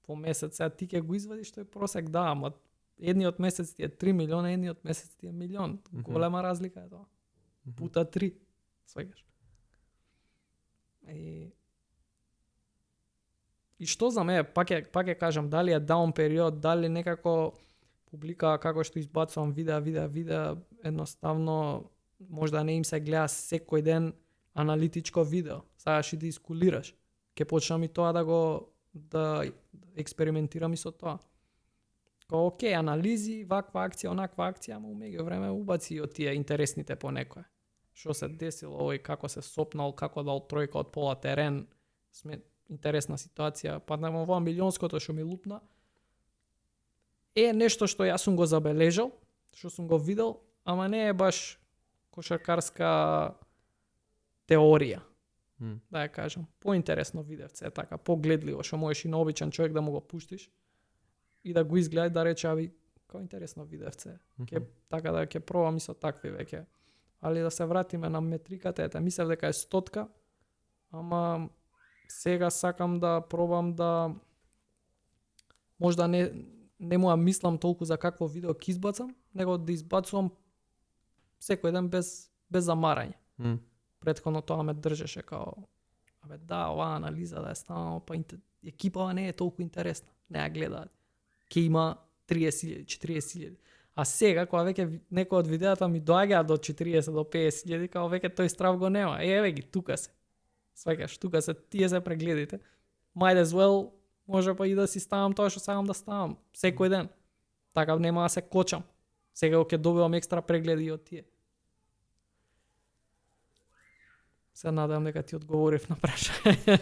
[SPEAKER 1] месец, сега ти ќе го извадиш тој просек, да, ама едниот месец ти е 3 милиона, едниот месец ти е милион. Голема разлика е тоа. Пута 3, свегаш. И што за мене, пак ќе кажам, дали е даун период, дали некако публика како што избацувам видеа, едноставно можда не им се гледа секој ден аналитичко видео. Сакаш и да искулираш. Ќе почнам и тоа да експериментирам и со тоа. Као окей, анализи, ваква акција, онаква акција, ама умеѓу време убаци и од тие интересните по некое. Што се десило, овој како се сопнал, како дал тројка од пола терен, интересна ситуација, паднемо во милионското што ми лупна. Е нешто што јас сум го забележал, што сум го видел, ама не е баш кошаркарска теорија. Да ја кажам, поинтересно видевце е така, погледливо, што можеш и на обичен човек да му го пуштиш и да го изгледа да рече ави како интересно видевце. Ке така да ќе пробам и со такви веќе. Али да се вратиме на метриката, ете мислев дека е 100, ама сега сакам да пробам да можда не му мислам толку за какво видео ќе избацам, него да избацувам секој ден без замарање. Претходно тоа ме држеше као абе да, оваа анализа да е станала, па екипава не е толку интересна. Не ја гледаат. Ке има 30.000, 40.000. А сега, кога веќе некој од видеата ми доаѓа до 40 до 50.000, као веќе тој страв го нема. Еве ги, тука се. Сваќаш, тука се, тие се прегледите. Might as well, може па и да си ставам тоа што сакам да ставам секој ден. Така нема да се кочам. Сега ќе добивам екстра прегледи од тие. Се надевам дека ти одговорив на прашање.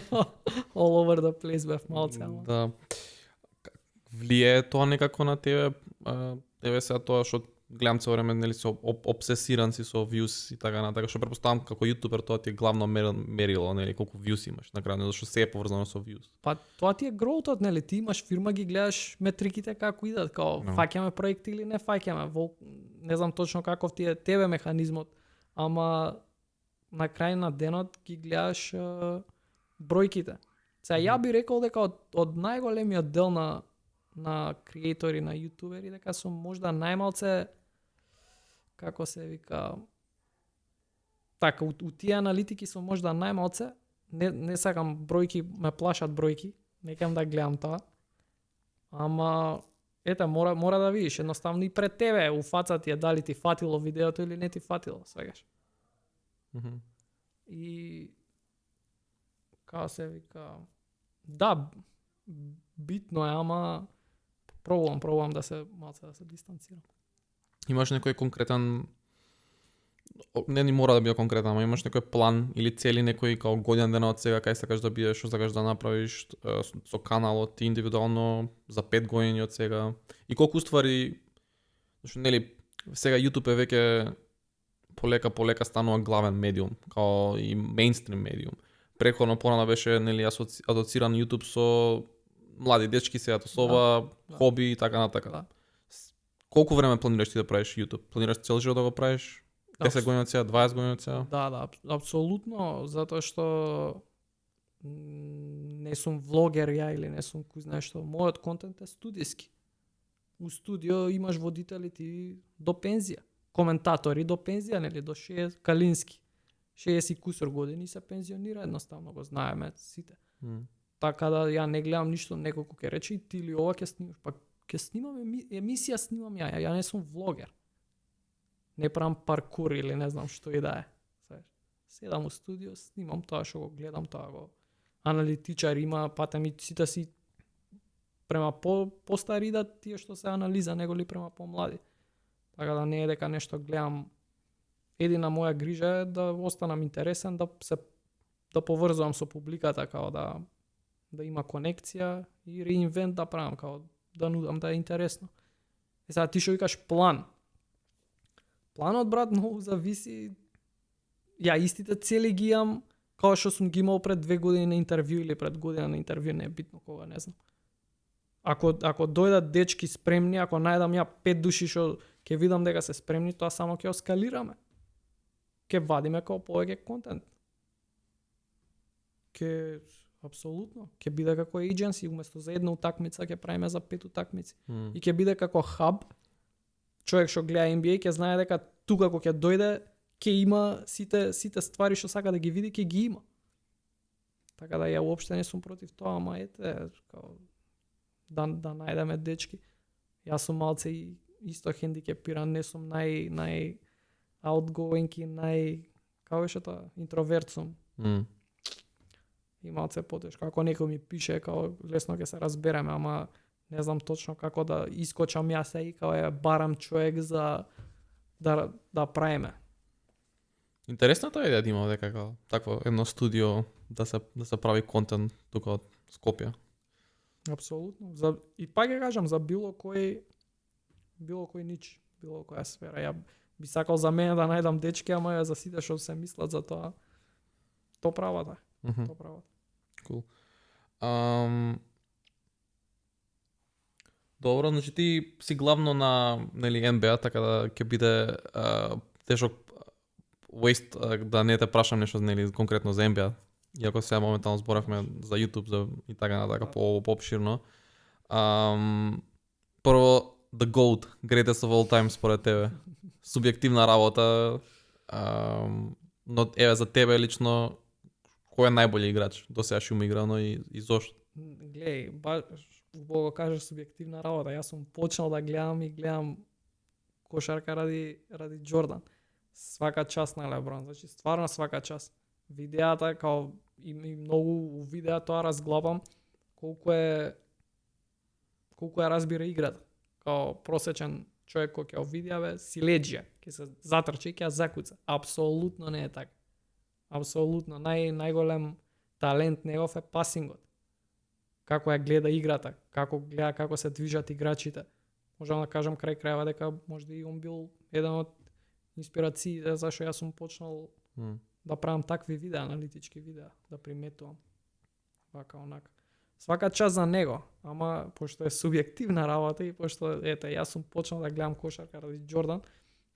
[SPEAKER 1] All over the place бев малце.
[SPEAKER 2] Да. Влијае тоа некако на тебе? Еве сега тоа што гледам цело време, нели со обсесиран си со views и така натака, што претпоставам како јутубер тоа ти е главно мерило, нели колку views имаш на крајот, зашто се е поврзано со views.
[SPEAKER 1] Па тоа ти е гроутот, нели ти имаш фирма, ги гледаш метриките како идат, као фаќаме проекти или не фаќаме. Не знам точно каков ти е тебе механизмот, ама на крај на денот ги гледаш бројките. Сега ја би рекол дека од најголемиот дел на креатори, на јутубери, дека сум можда најмалце, како се вика, така, у тие аналитики сум можда најмалце, не сакам бројки, ме плашат бројки, не кем да гледам тоа, ама, ете, мора да видиш, едноставно и пред тебе, у фаца ти е дали ти фатило видеото или не ти фатило, свегаш. И, како се вика, да, битно е, ама, пробувам да се малце да се дистанцирам.
[SPEAKER 2] Имаш некој конкретен, не ни мора да биде конкретен, ама имаш некој план или цели некој као година дена од сега кај сакаш да бидеш, што сакаш да направиш со каналот ти индивидуално за 5 години од сега? И колку ствари, зашто нели сега YouTube е веќе полека станува главен медиум, као и мејнстрим медиум. Претходно порано беше нели асоциран YouTube со млади дечки, сега тоа соба, хоби и така натака. Да. Колку време планираш ти да правиш YouTube? Планираш цел живот да го правиш? 10 години од сега, 20 години од сега?
[SPEAKER 1] Да, апсолутно, затоа што не сум влогер ја или не сум кој знае што. Мојот контент е студиски. У студио имаш водители ти до пензија, коментатори до пензија, нели, до 60, Калински. 60 и кусор години се пензионира, едноставно го знаеме сите. Така да ја не гледам ништо, некој ќе рече и ти или ова ќе снимаш, па ќе снимам емисија снимам ја не сум влогер. Не правам паркур или не знам што и да е. Седам у студио, снимам тоа што го гледам, тоа го аналитичар има, пата ми сите си према по-стари да тие што се анализа, него ли према по-млади. Така да не е дека нешто гледам. Едина моја грижа е да останам интересен, да поврзувам со публиката, као да има конекција и реинвент да правам, као да нудам да е интересно. И сега ти што викаш план. Планот, брат, многу зависи. Ја истите цели ги имам, као што сум ги имал пред 2 години на интервју или пред година на интервју, не е битно кога, не знам. Ако дојдат дечки спремни, ако најдам ја 5 души што ќе видам дека се спремни, тоа само ќе оскалираме. Ќе вадиме као повеќе контент. Апсолутно, ќе биде како agency, уместо за една утакмица ќе правиме за 5 утакмици. И ќе биде како хаб. Човек што гледа NBA ќе знае дека тука кога ќе дојде ќе има сите ствари што сака да ги види, ќе ги има. Така да ја уопште не сум против тоа, ама ете, као да најдеме дечки. Јас сум малце и исто хендикепиран, не сум нај outgoing и како беше тоа, интроверт сум. И малце потешко. Ако некој ми пише, као лесно ќе се разбереме, ама не знам точно како да искочам јас и као ја барам човек за да правиме.
[SPEAKER 2] Интересна тоа идеја да има дека такво едно студио да се прави контент тука од Скопје.
[SPEAKER 1] Апсолутно. И пак ќе кажам за било кој нич, било која сфера. Ја би сакал за мене да најдам дечки, ама за сите што се мислат за тоа. То правата. То правата.
[SPEAKER 2] Cool. Добро, значи ти си главно на NBA, така да ќе биде тешок waste да не те прашам нешто конкретно за NBA. Иако сега моментално зборавме за YouTube и така натака по-обширно. Прво, The GOAT, Greatest of All Time според тебе. Субјективна работа, но еве за тебе лично кој е најбољи играч до сега што му играно и зошто?
[SPEAKER 1] Глеј, убаво кажеш субјективна работа. Јас сум почнал да гледам кошарка ради Џордан. Свака час на Леброн, значи стварно свака час. Видеата као и многу видеа тоа разглабам колку ја разбира играта. Као просечен човек кој ќе види, си леџја, ќе се затрчи и ќе ја закуца. Апсолутно не е така. Апсолутно најголем талент негов е пасингот. Како ја гледа играта, како се движат играчите. Можам да кажам крај крајава дека можда и он бил еден од инспирациите зашто јас сум почнал да правам такви видеа, аналитички видеа, да приметувам. Вака онака. Свака час за него, ама пошто е субјективна работа и пошто јас сум почнал да гледам кошарка ради Џордан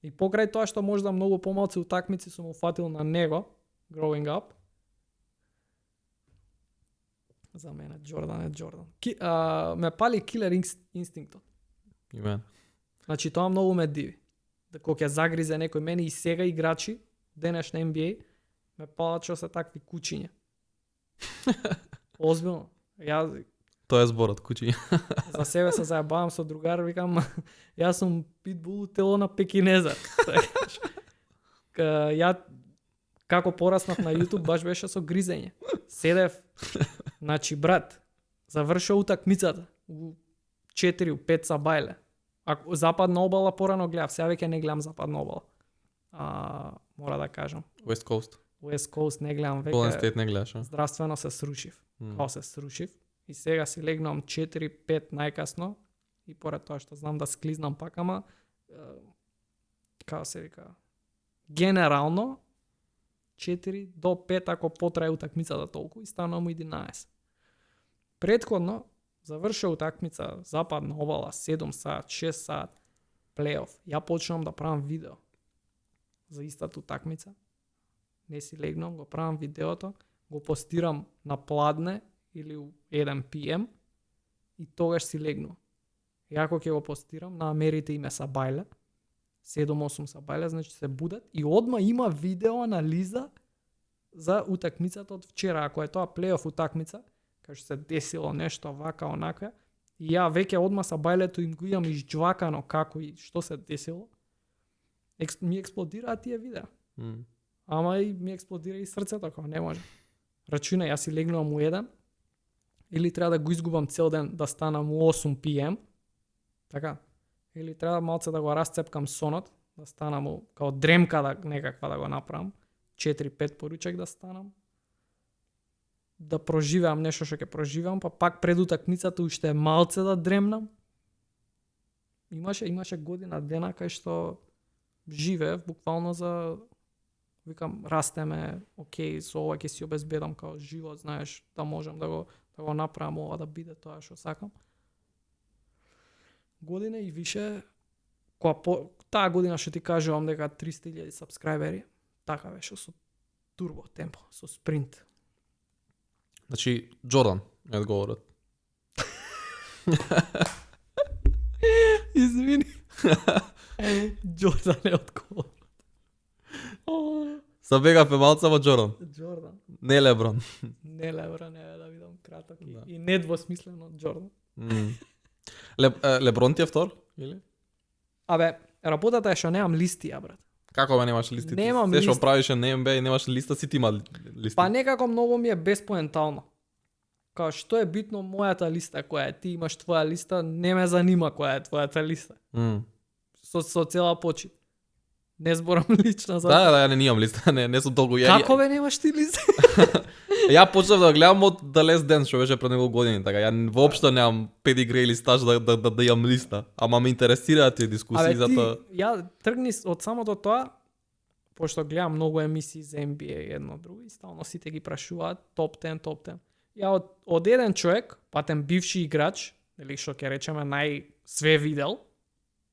[SPEAKER 1] и покрај тоа што можда многу помалци утакмици сум уфатил на него, growing up. За мене Џордан е Џордан. Ме пали килер инстинктот.
[SPEAKER 2] И мен.
[SPEAKER 1] Значи тоа многу ме диви. Кога ќе загризе некој, мене и сега играчи денешна NBA ме палат што се такви кучиња. Озбилно.
[SPEAKER 2] Тоа е зборот кучиња.
[SPEAKER 1] За себе се заебавам со другар, викам јас сум питбул тело на пекинеза. Ја како пораснав на YouTube баш беше со гризење. Седев, значи брат, завршил утакмицата у 4-5 са бајле. Ако западна обала порано гледав, сега веќе не гледам западна обала. Мора да кажам.
[SPEAKER 2] West Coast
[SPEAKER 1] не гледам веќе.
[SPEAKER 2] Golden State не гледаш,
[SPEAKER 1] Здравствено се срушив. Као се срушив. И сега си легнам 4-5 најкасно и поред тоа што знам да склизнам пак, ама како се вика, генерално 4 до 5 ако потрае утакмицата толку и станам 11. Претходно заврши утакмица западна обала 7 сат, 6 сат, плейоф. Ја почнам да правам видео. за истата утакмица. Не си легнам, го правам видеото, го постирам на пладне или у 1 PM и тогаш си легнувам. И ако ќе го постирам, на америте име са бајле, 7-8 са бајле, значи се будат и одма има видео анализа за утакмицата од вчера, ако е тоа плейоф утакмица, кај што се десило нешто вака онака, и ја веќе одма са бајлето им го имам изџвакано како и што се десило. Ми експлодираа тие видеа. Ама и ми експлодира и срцето, како не може. Рачуна, јас си легнувам у 1, или треба да го изгубам цел ден да станам у 8 PM, така, или треба малце да го расцепкам сонот, да станам у, као дремка да, некаква да го направам, 4-5 поручек да станам, да проживеам нешто што ќе проживеам, па пак пред утакмицата уште малце да дремнам. Имаше година дена кај што живеев буквално за, викам, растеме, окей, со ова ќе си обезбедам као живот, знаеш, да можам да го направам ова да биде тоа што сакам. Година и више, таа година што ти кажувам дека 300,000 сабскрајбери, така беше со турбо темпо, со спринт.
[SPEAKER 2] Значи, Джордан е одговорот.
[SPEAKER 1] Извини. Джордан е одговорот.
[SPEAKER 2] Забегавме малце во Джордан.
[SPEAKER 1] Джордан.
[SPEAKER 2] Не Леброн.
[SPEAKER 1] Не Леброн е да видам краток
[SPEAKER 2] Да.
[SPEAKER 1] и недвосмислено Джордан.
[SPEAKER 2] Леброн ти е втор? Или?
[SPEAKER 1] Абе, работата е што немам листи, брат.
[SPEAKER 2] Како бе немаш листи?
[SPEAKER 1] Немам
[SPEAKER 2] Се што
[SPEAKER 1] листи.
[SPEAKER 2] правиш на NBA и немаш листа, си ти има листи.
[SPEAKER 1] Па некако многу ми е безпоентално. Као што е битно мојата листа, која е, ти имаш твоја листа, не ме занима која е твојата листа. Со цела почит. Не зборам лично за...
[SPEAKER 2] Да, ја не имам листа, не сум толку...
[SPEAKER 1] Како бе немаш ти листа?
[SPEAKER 2] Ја почнав да гледам од The Last Dance, што беше пред неколку години, така. Ја воопшто немам педигре или стаж да имам листа. Ама ме интересираат тие дискусии, затоа...
[SPEAKER 1] Ја тргни од самото тоа, пошто гледам многу емисии за NBA едно друго и стално сите ги прашуваат топ 10. Ја од еден човек, патем бивши играч, или што ќе речеме све видел,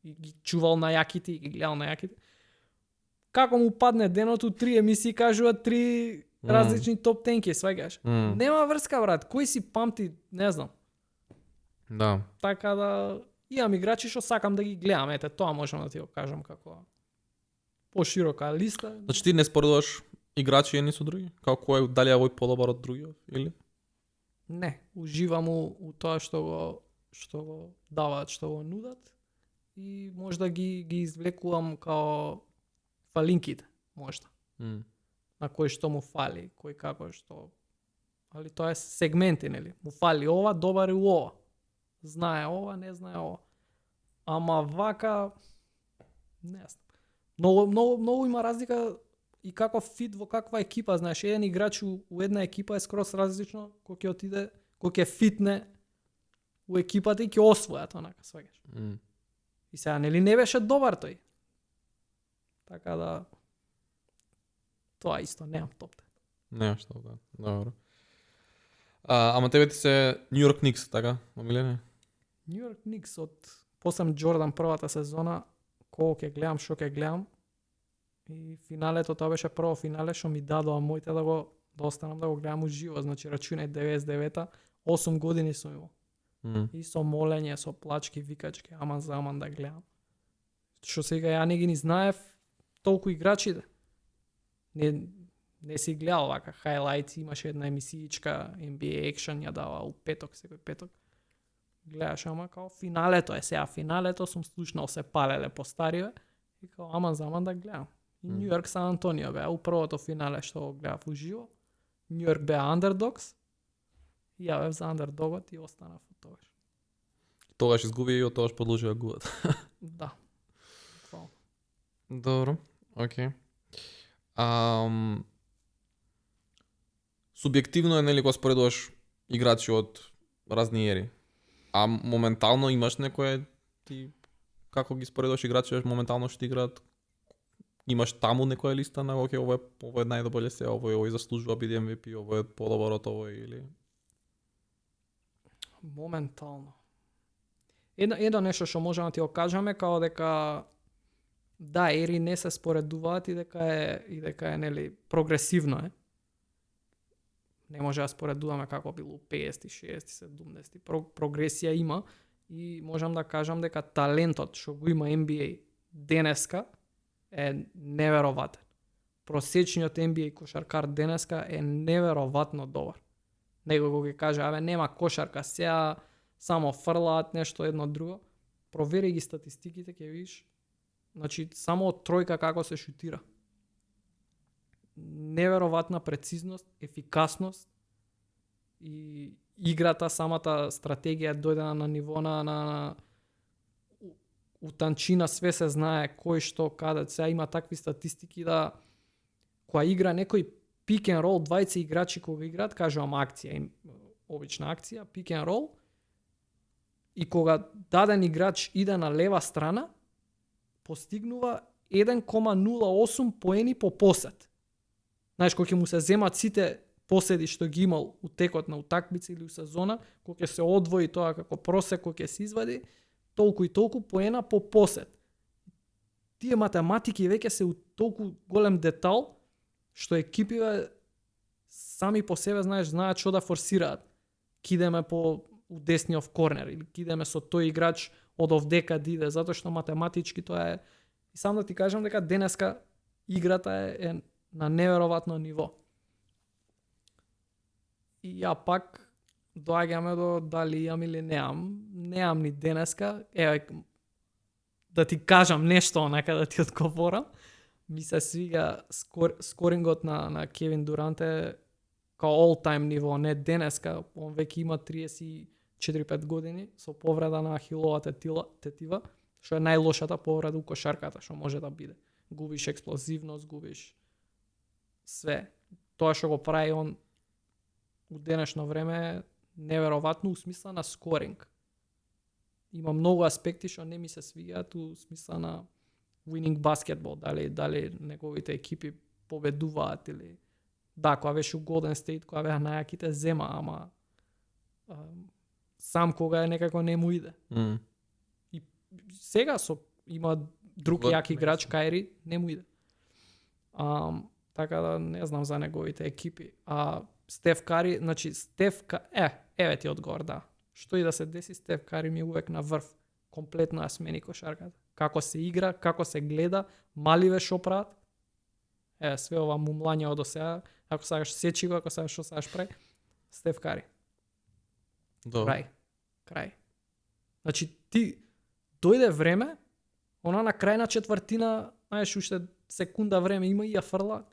[SPEAKER 1] и ги чувал најаките и ги гледал најаките, како му падне деното, 3 емисии кажуваат 3 различни топ 10-ки, сваѓаш. Нема врска, брат, кој си памти, не знам.
[SPEAKER 2] Да.
[SPEAKER 1] Така да имам играчи што сакам да ги гледам, ете, тоа можам да ти го кажам како поширока листа.
[SPEAKER 2] Значи ти не споредуваш играчи едни со други? Како кој, дали е овој подобар од другиот, или?
[SPEAKER 1] Не, уживам у тоа што го даваат, што го нудат и можда ги извлекувам као фалинките, можда. На кој што му фали, кој како што. Али тоа е сегменти, нели? Му фали ова, добар е у ова. Знае ова, не знае ова. Ама вака не знам. Многу има разлика и како фит во каква екипа, знаеш, еден играч у една екипа е скрос различно кој ќе отиде, кој ќе фитне у екипата и ќе освојат онака, сваѓаш. И сега нели не беше добар тој. Така да тоа исто немам топ 10.
[SPEAKER 2] Немаш топ 10. Добро. Ама тебе ти се Нью Йорк Никс, така, омилени?
[SPEAKER 1] Нью Йорк Никс од посам Джордан првата сезона, кога ќе гледам, што ќе гледам. И финалето, тоа беше прво финале што ми дадоа моите да останам да го гледам уживо, значи рачунај 99-та, 8 години сум имал. И со молење, со плачки, викачки, аман за аман да гледам. Што сега ја не ги ни знаев толку играчите. Не си гледал вака хайлайтс, имаше една емисиичка NBA Action ја дава у петок, секој петок. Гледаш, ама као финалето е сега, финалето сум слушнал се палеле по стариве и као аман за аман да гледам. И Нью Йорк Сан Антонио беа у првото финале што го гледав уживо. Нью Йорк беа андердогс. И ја бев за андердогот и останав од тогаш.
[SPEAKER 2] Тогаш изгуби и од тогаш продолжи да губат.
[SPEAKER 1] Да.
[SPEAKER 2] Добро, окей. Субјективно е, нели, кога споредуваш играчи од разни ери. А моментално имаш некој ти како ги споредуваш играчи моментално што играат? Имаш таму некоја листа на окей, ово е најдоболе се, овој заслужува биде MVP, ово е подобар од овој или
[SPEAKER 1] моментално. Едно нешто што можеме да ти го кажеме као дека Да, ери не се споредуваат и дека е нели прогресивно е. Не може да споредуваме како било 50, 60, 70. Прогресија има и можам да кажам дека талентот што го има NBA денеска е невероватен. Просечниот NBA кошаркар денеска е невероvatно добар. Некој го ќе каже, абе нема кошарка, сега само фрлаат нешто едно друго. Провери ги статистиките, ќе видиш. Значи, само од тројка како се шутира. Невероvatна прецизност, ефикасност и играта, самата стратегија дојдена на ниво на утанчина, све се знае кој што каде. Сега има такви статистики да кога игра некој pick and roll, двајца играчи кога играат, кажувам акција, обична акција, pick and roll, и кога даден играч иде на лева страна, постигнува 1,08 поени по посет. Знаеш, кога ќе му се земат сите поседи што ги имал у текот на утакмица или у сезона, кога ќе се одвои тоа како просек, кога ќе се извади, толку и толку поена по посет. Тие математики веќе се у толку голем детал, што екипиве сами по себе, знаат што да форсираат. Кидеме по у десниот корнер или кидеме со тој играч од овдека да иде, затоа што математички тоа е. И сам да ти кажам дека денеска играта е на невероватно ниво. И ја пак доаѓаме до дали имам или неам ни денеска. Еве, да ти кажам нешто онака да ти одговорам. Ми се свига скорингот на Кевин Дурант е као all time ниво, не денеска, он веќе има 34-5 години со повреда на ахилова тетива, што е најлошата повреда у кошарката што може да биде. Губиш експлозивност, губиш све. Тоа што го прави он у денешно време е невероватно у смисла на скоринг. Има многу аспекти што не ми се свигаат у смисла на winning basketball, дали неговите екипи победуваат или да, кога беше у Golden State, кога беа најаките зема, ама сам кога е некако не му иде. И сега има друг јак играч, Кајри, не му иде. Така да не знам за неговите екипи. Стеф Кари, значи еве ти одговор, да. Што и да се деси, Стеф Кари ми е увек на врв. Комплетно ја смени кошарката. Како се игра, како се гледа, маливе шо прават. Све ова мумлање од сега, ако сакаш сечи го, ако сакаш шо сакаш прави, Стеф Кари. Крај. Значи ти дојде време, она на крај на четвртина, знаеш, уште секунда време има и ја фрла.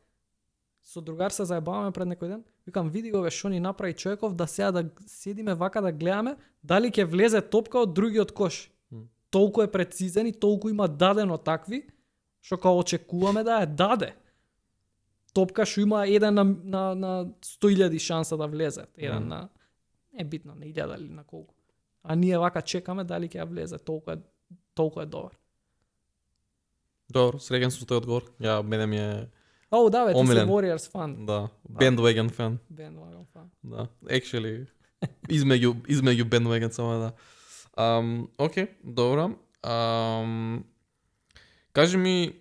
[SPEAKER 1] Со другар се заебаваме пред некој ден. Викам, види го бе шо ни направи човеков, да сега да седиме вака да гледаме дали ќе влезе топка од другиот кош. Толку е прецизен и толку има дадено такви, што као очекуваме да ја даде. Топка што има еден на 100.000 шанса да влезе. Еден на, не битно, на 1000 или на колку. А ние вака чекаме дали ќе ја влезе. Толку е добар.
[SPEAKER 2] Добро, среќен со тој одговор. Мене ми е
[SPEAKER 1] Да, бе, ти си Warriors фан.
[SPEAKER 2] Да, bandwagon фан.
[SPEAKER 1] Bandwagon фан.
[SPEAKER 2] Да, actually, измеѓу bandwagon само да. Окей, добро. Кажи ми,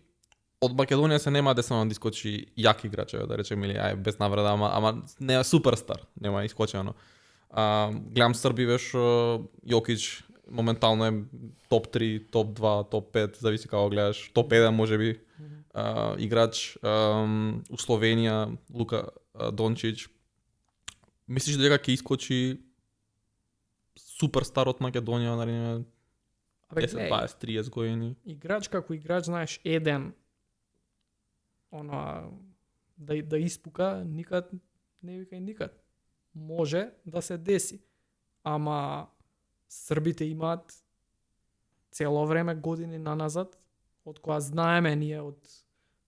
[SPEAKER 2] од Македонија се нема десано да искочи јак играч, да речем, или без навреда, ама не е суперстар, нема искочено. Гледам Срби веш, Јокич моментално е топ 3, топ 2, топ 5, зависи како гледаш, топ 1 можеби. Играч у Словенија, Лука Дончич. Мислиш дека ќе искочи суперстар од Македонија, нали, 10, 20, 30 години?
[SPEAKER 1] Играч како играч, знаеш, еден да испука, никад не викај никад. Може да се деси. Ама србите имаат цело време, години наназад, од кога знаеме ние од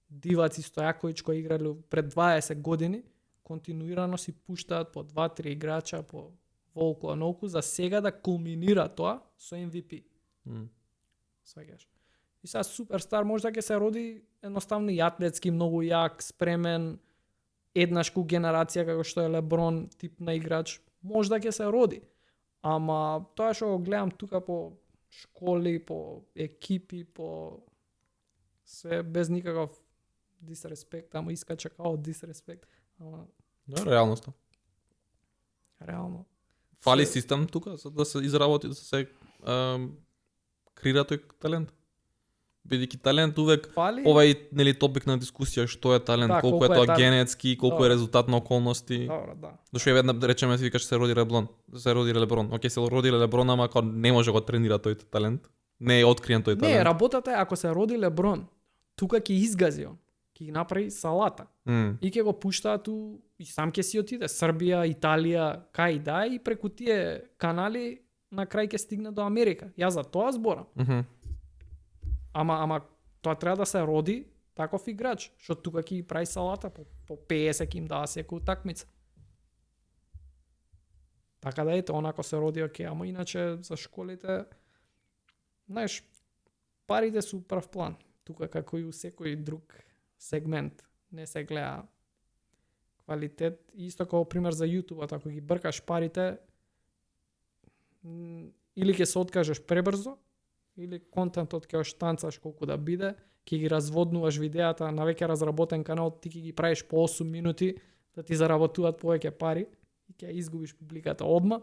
[SPEAKER 1] Дивац и Стојаковиќ кои играле пред 20 години, континуирано си пуштаат по 2-3 играча по волку анолку за сега да кулминира тоа со MVP. Сваѓаш. И сега суперстар може да ќе се роди едноставно и атлетски, многу јак, спремен, еднашку генерација како што е Леброн, тип на играч, може да ќе се роди. Ама тоа што го гледам тука по школи, по екипи, по Се без никаков disrespect, ама искача као disrespect. Ама
[SPEAKER 2] Да, реалноста.
[SPEAKER 1] реално.
[SPEAKER 2] Фали
[SPEAKER 1] Се-
[SPEAKER 2] систем тука за да се изработи, да се креира тој талент. Бидејќи талент увек
[SPEAKER 1] Фали.
[SPEAKER 2] ова е нели топик на дискусија, што е талент,
[SPEAKER 1] Да,
[SPEAKER 2] колку
[SPEAKER 1] колку
[SPEAKER 2] е
[SPEAKER 1] е
[SPEAKER 2] тоа
[SPEAKER 1] талент.
[SPEAKER 2] генетски, колку е
[SPEAKER 1] Добро.
[SPEAKER 2] резултат на околности.
[SPEAKER 1] Добро, да.
[SPEAKER 2] Зашто една да речеме си викаш се роди Леброн, се роди Леброн. Океј, се роди Леброн, ама као не може го тренира тој талент. Не е откриен тој талент.
[SPEAKER 1] Не, работата е ако се роди Леброн, тука ќе изгази он. Ќе ги направи салата. И ќе го пуштаат ту и сам ќе си отиде Србија, Италија, кај да и преку тие канали на крај ќе стигне до Америка. Јас за тоа зборам. Ама тоа треба да се роди таков играч, што тука ќе ги прави салата по 50 ќе им дава секоја утакмица. Така да ете, онако се роди окей, ама иначе за школите знаеш, парите су прв план. Тука како и у секој друг сегмент не се гледа квалитет. Исто како пример за YouTube, ако ги бркаш парите, или ќе се откажеш пребрзо, или контентот ќе оштанцаш колку да биде, ќе ги разводнуваш видеата на веќе разработен канал, ти ќе ги правиш по 8 минути да ти заработуваат повеќе пари и ќе изгубиш публиката одма.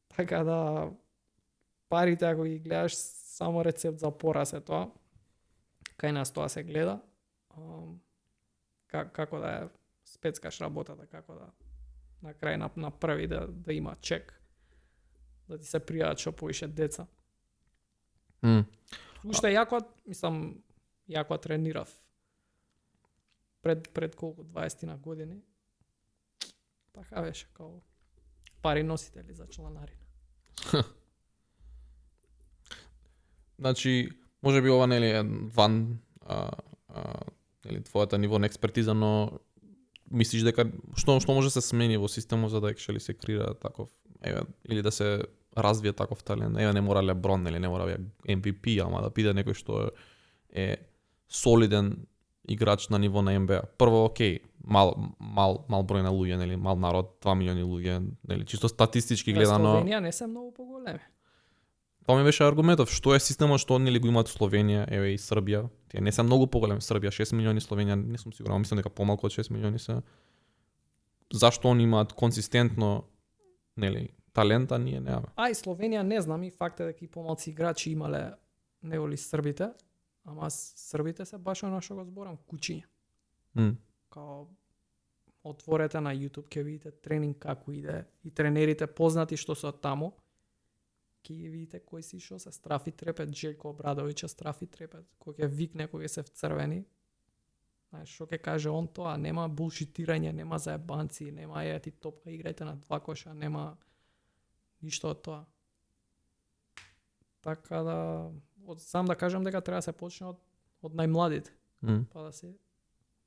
[SPEAKER 1] Така да парите ако ги гледаш само рецепт за пораз е тоа. Кај нас тоа се гледа. Како да е спецкаш работата, како да на крај на први да има чек. Да ти се пријават што повише деца. Уште јако, мислам, јако тренирав пред колку 20 на години. Така беше као пари носители за чланарина.
[SPEAKER 2] Значи, може би ова нели е ван нели твојата ниво на експертиза, но мислиш дека што може да се смени во системот за да се креира таков, или да се развие таков талент? Не мора Леброн, нели не мора да MVP, ама да биде некој што е солиден играч на ниво на NBA. Прво, окей, мал број на луѓе, нели, мал народ, 2 милиони луѓе, нели, чисто статистички гледано.
[SPEAKER 1] Словенија не се многу поголеми.
[SPEAKER 2] Тоа ми беше аргументов, што е системот што нели го имаат Словенија, еве и Србија. Тие не се многу поголеми, Србија 6 милиони, Словенија не сум сигурен, мислам дека помалку од 6 милиони се. Зашто они имаат консистентно нели талента, ние немаме.
[SPEAKER 1] И Словенија не знам, и факт е дека и помалци играчи имале неголи србите, ама србите се баш оно што го зборам, кучиња. Као отворете на YouTube, ќе видите тренинг како иде и тренерите познати што се од таму, ќе ги видите кои си што се страфи трепет, Желко Обрадовиќ страфи трепет, кој ќе викне, кој ќе се вцрвени. Знаеш, што ќе каже он тоа, нема булшитирање, нема заебанци, нема ти топка, играјте на 2 коша, нема ништо од тоа. Така да, сам да кажам дека треба да се почне од најмладите, па да се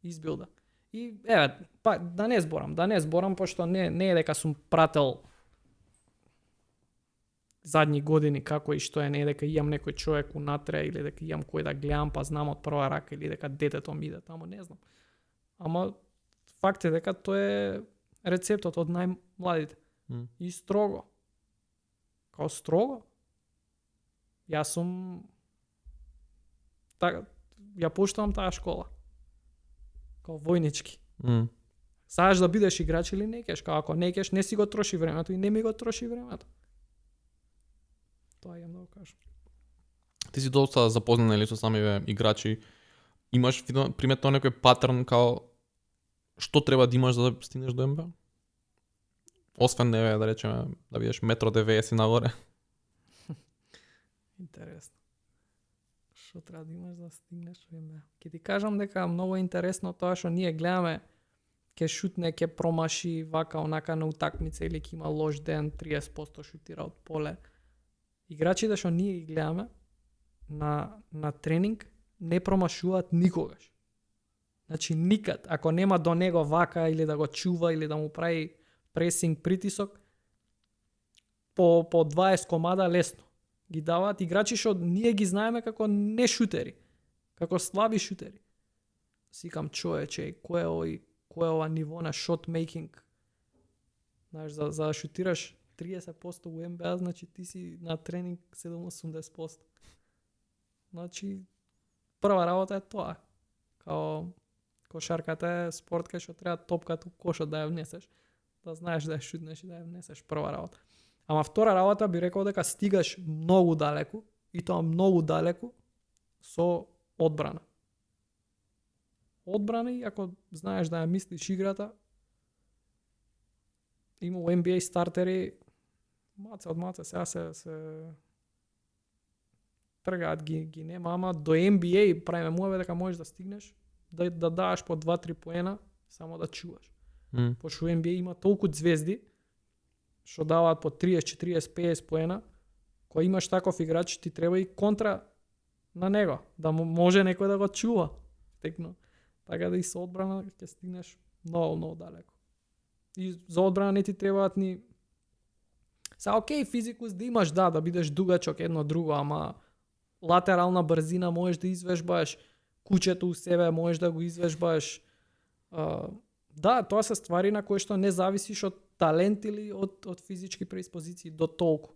[SPEAKER 1] избилда. И еве, па да не зборам, пошто не е дека сум прател задни години како и што е, не е дека имам некој човек унатре или дека имам кој да гледам па знам од прва рака или дека детето ми иде тамо, не знам. Ама факт е дека тоа е рецептот од најмладите. И строго. Као строго. Јас сум ја поштувам таа школа. Као војнички. Сакаш да бидеш играч или не кеш, ако не кеш, не си го троши времето и не ми го троши времето. Тоа имам да го кажам.
[SPEAKER 2] Ти си доста запознан или со самиве играчи. Имаш приметно некој патерн као што треба да имаш за да стигнеш до НБА? Освен да речеме да бидеш 1,90 м нагоре.
[SPEAKER 1] Интересно. Што треба да имаш за да стигнеш до НБА? Ќе ти кажам дека многу интересно тоа што ние гледаме ќе шутне, ќе промаши вака онака на утакмица или ќе има лош ден, 30% шутира од поле. Играчите што ние ги гледаме на тренинг не промашуваат никогаш. Значи никад, ако нема до него вака или да го чува или да му прави пресинг, притисок, по 20 комада лесно ги даваат играчи што ние ги знаеме како не шутери, како слаби шутери. Сикам човече, кој е ова ниво на шот мейкинг? Знаеш, за да шутираш 30% у НБА, значи ти си на тренинг 70-80%. Значи, прва работа е тоа. Као кошарката е спорт кај што треба топката у кошот да ја внесеш, да знаеш да ја шутнеш и да ја внесеш, прва работа. Ама втора работа би рекол дека стигаш многу далеку, и тоа многу далеку, со одбрана. Одбрана, и ако знаеш да ја мислиш играта, има у NBA стартери, маце сега се тргаат ги нема, ама до NBA правиме муаве дека можеш да стигнеш да даваш по 2-3 поена само да чуваш. Пошто у NBA има толку звезди што даваат по 30, 40, 50 поена, кој имаш таков играч, ти треба и контра на него, да може некој да го чува. Текно. Така да и со одбрана ќе стигнеш многу далеко. И за одбрана не ти требаат ни окей, физикус да имаш, да бидеш дугачок едно друго, ама латерална брзина можеш да извежбаш, кучето у себе можеш да го извежбаш. Да, тоа се ствари на кои што не зависиш од талент или од физички преиспозиции до толку.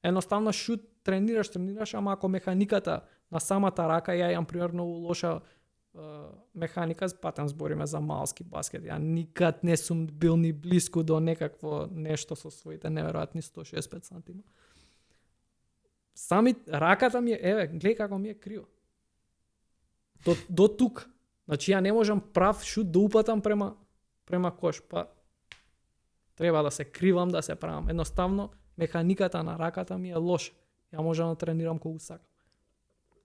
[SPEAKER 1] Едноставно шут тренираш, ама ако механиката на самата рака, ја имам примерно лоша механика, патем збориме за малски баскет. Ја никад не сум бил ни блиску до некакво нешто со своите неверојатни 165 сантима. Сами раката ми е, гледај како ми е криво. До тук. Значи ја не можам прав шут да упатам према кош, па треба да се кривам, да се правам. Едноставно, механиката на раката ми е лоша. Ја можам да тренирам колку сакам.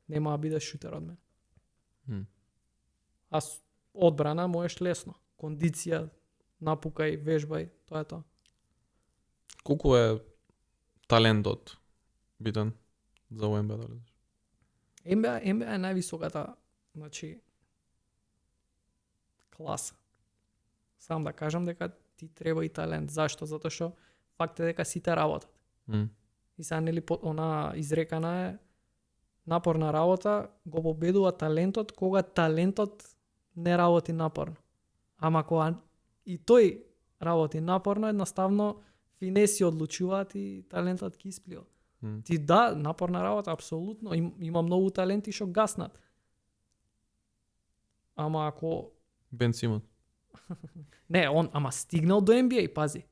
[SPEAKER 1] Нема да биде шутер од мене. А одбрана можеш лесно. Кондиција, напукај, вежбај, тоа е тоа.
[SPEAKER 2] Колку е талентот битен за НБА да лезеш?
[SPEAKER 1] НБА е највисоката, значи, класа. Сам да кажам дека ти треба и талент. Зашто? Затоа што факт е дека сите работат. И сега нели она изрекана е напорна работа го победува талентот кога талентот не работи напорно. Ама кога и тој работи напорно, едноставно финеси одлучуваат и талентот ќе исплива. Ти да, напорна работа, апсолутно. Има многу таленти што гаснат. Ама ако...
[SPEAKER 2] Бен Симон.
[SPEAKER 1] Не, ама стигнал до NBA, пази.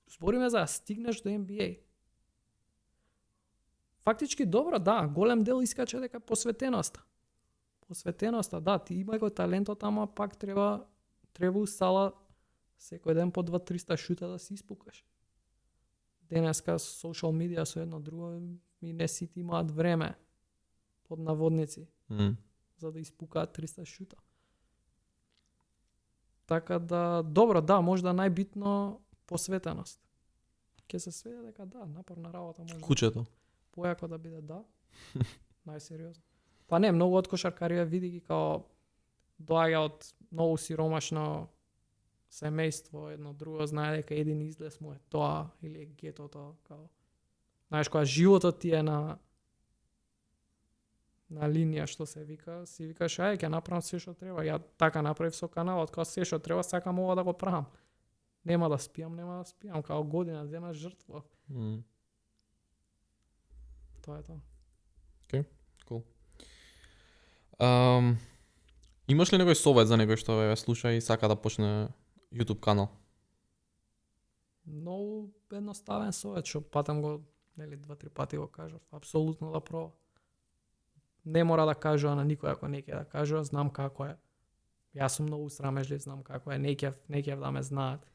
[SPEAKER 1] Збориме за стигнеш до NBA. Фактички добро, да, голем дел искаче дека посветеноста. Посветеноста, да, ти имај го талентот, ама пак треба у сала секој ден по 2-300 шута да си испукаш. Денеска социјал медија со едно друго и не сите имаат време под наводници за да испукаат 300 шута. Така да, добро, да, можда најбитно посветеност. Ке се сведе дека да, напорна работа може.
[SPEAKER 2] Кучето.
[SPEAKER 1] Појако да биде, да. Најсериозно. Па не, многу од кошаркарија види ги као доаѓа од многу сиромашно семејство, едно друго, знае дека един излез му е тоа или е гетото, као знаеш кога животот ти е на линија што се вика, си викаш ај ќе направам се што треба. Ја така направив со каналот, кога се што треба сакам ова да го правам. Нема да спијам, као година дена жртва. Тоа е тоа.
[SPEAKER 2] Океј, кул. Имаш ли некој совет за некој што ве слуша и сака да почне YouTube канал?
[SPEAKER 1] Многу едноставен совет, што патам го, нели 2-3 пати го кажав, апсолутно да проба. Не мора да кажува на никој ако не ќе да кажува, знам како е. Јас сум многу срамежлив, знам како е, не ќе да ме знаат.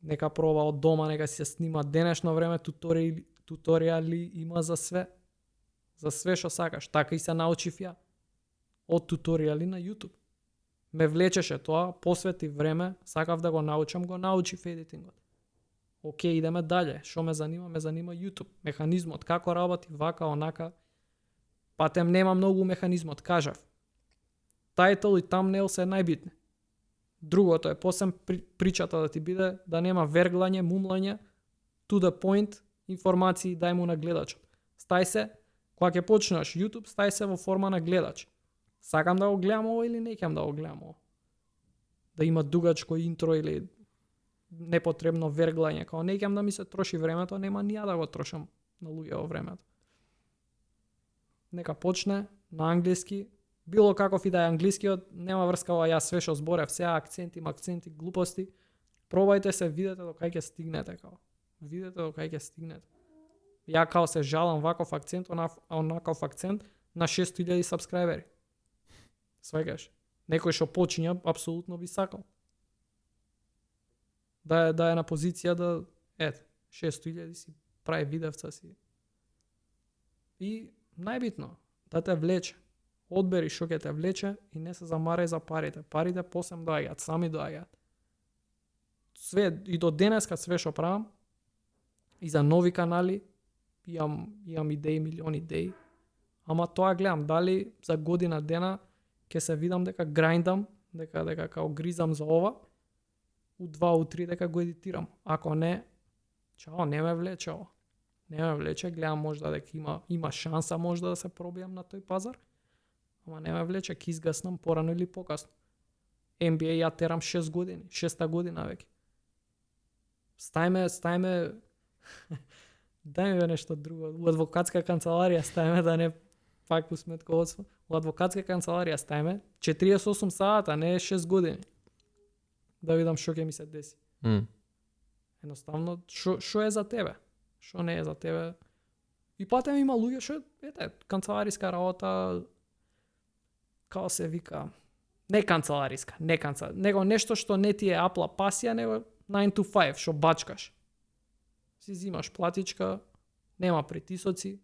[SPEAKER 1] Нека проба од дома, нека си се снима. Денешно време туторијали има за све. За све што сакаш. Така и се научив ја. Од туторијали на YouTube. Ме влечеше тоа, посвети време, сакав да го научам, го научив едитингот. Океј, идеме дале. Што ме занима? Ме занима YouTube. Механизмот, како работи, вака, онака. Патем нема многу механизмот, кажав. Тајтл и тамнейл се најбитни. Другото е посем причата да ти биде да нема верглање, мумлање, to the point, информации дај му на гледачот. Стај се, кога ќе почнеш YouTube, стај се во форма на гледач. Сакам да го гледам ово или не ќе да го гледам ово. Да има дугачко интро или непотребно верглање, као не ќе да ми се троши времето, нема ни ја да го трошам на луѓе во времето. Нека почне, на англиски, било каков и да е англискиот, нема врска ова јас све што зборев, сега акценти, глупости. Пробајте се, видете до кај ќе стигнете као. Видете до кај ќе стигнете. Ја као се жалам ваков акцент, онаков акцент на 600.000 сабскрајбери. Сваќаш? Некој што почиња апсолутно би сакал. Да е на позиција да 600.000 си прави видевца си. И најбитно, да те влече. Одбери што ќе те влече и не се замарај за парите. Парите посем доаѓаат, сами доаѓаат. Све и до денеска све што правам и за нови канали имам идеи, милиони идеи. Ама тоа гледам дали за година дена ќе се видам дека грайндам, дека као гризам за ова. У 2, у 3 дека го едитирам. Ако не, чао, не ме влече ова. Не ме влече, гледам можда дека има шанса можда да се пробијам на тој пазар. Ама не ме влече, ќе изгаснам порано или покасно. NBA ја терам 6 години, 6-та година веќе. Стајме дај ми нешто друго. У адвокатска канцеларија стајме да не пак у сметководство. У адвокатска канцеларија стајме 48 сата, не 6 години. Да видам што ќе ми се деси. Едноставно, што е за тебе? Што не е за тебе? И патем има луѓе што, канцелариска работа, као се вика, не канцелариска, него нешто што не ти е апла пасија, него 9 to 5, што бачкаш. Си зимаш платичка, нема притисоци,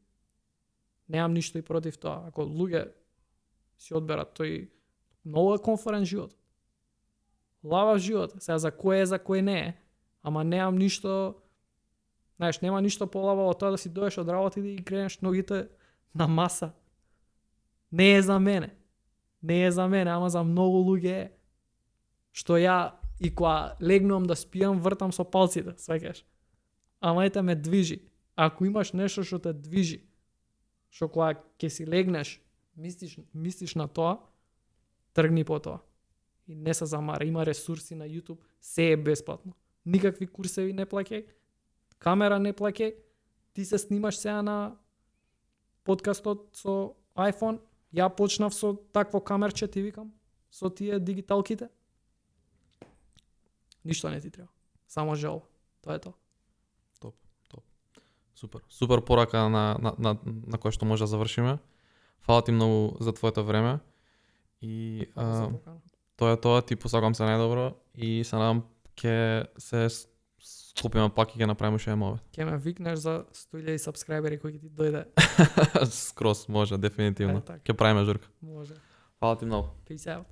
[SPEAKER 1] немам ништо и против тоа. Ако луѓе си одберат тој многу комфорен живот, лавав живот, сега за кој не е, ама немам ништо, знаеш, нема ништо полаво од тоа да си доеш од работа и да ги кренеш ногите на маса. Не е за мене. Не е за мене, ама за многу луѓе е. Што ја и кога легнувам да спијам, вртам со палците, сваќаш. Ама ете ме движи. Ако имаш нешто што те движи, што кога ќе си легнеш, мислиш на тоа, тргни по тоа. И не се замара, има ресурси на YouTube, се е бесплатно. Никакви курсеви не плаќај, камера не плаќај, ти се снимаш сега на подкастот со iPhone, ја почнав со такво камерче, ти викам, со тие дигиталките. Ништо не ти треба, само жел, тоа е тоа.
[SPEAKER 2] Топ. Супер порака на која што може да завршиме. Фала ти многу за твоето време. И тоа е тоа, ти посакам се најдобро и се надам ќе се склопиме пак и ќе направиме уште еден.
[SPEAKER 1] Ќе ме викнеш за 100.000 сабскрајбери кој ќе ти дојде.
[SPEAKER 2] Скрос може, дефинитивно.
[SPEAKER 1] Ќе
[SPEAKER 2] правиме журка.
[SPEAKER 1] Може.
[SPEAKER 2] Фала ти многу.
[SPEAKER 1] Peace out.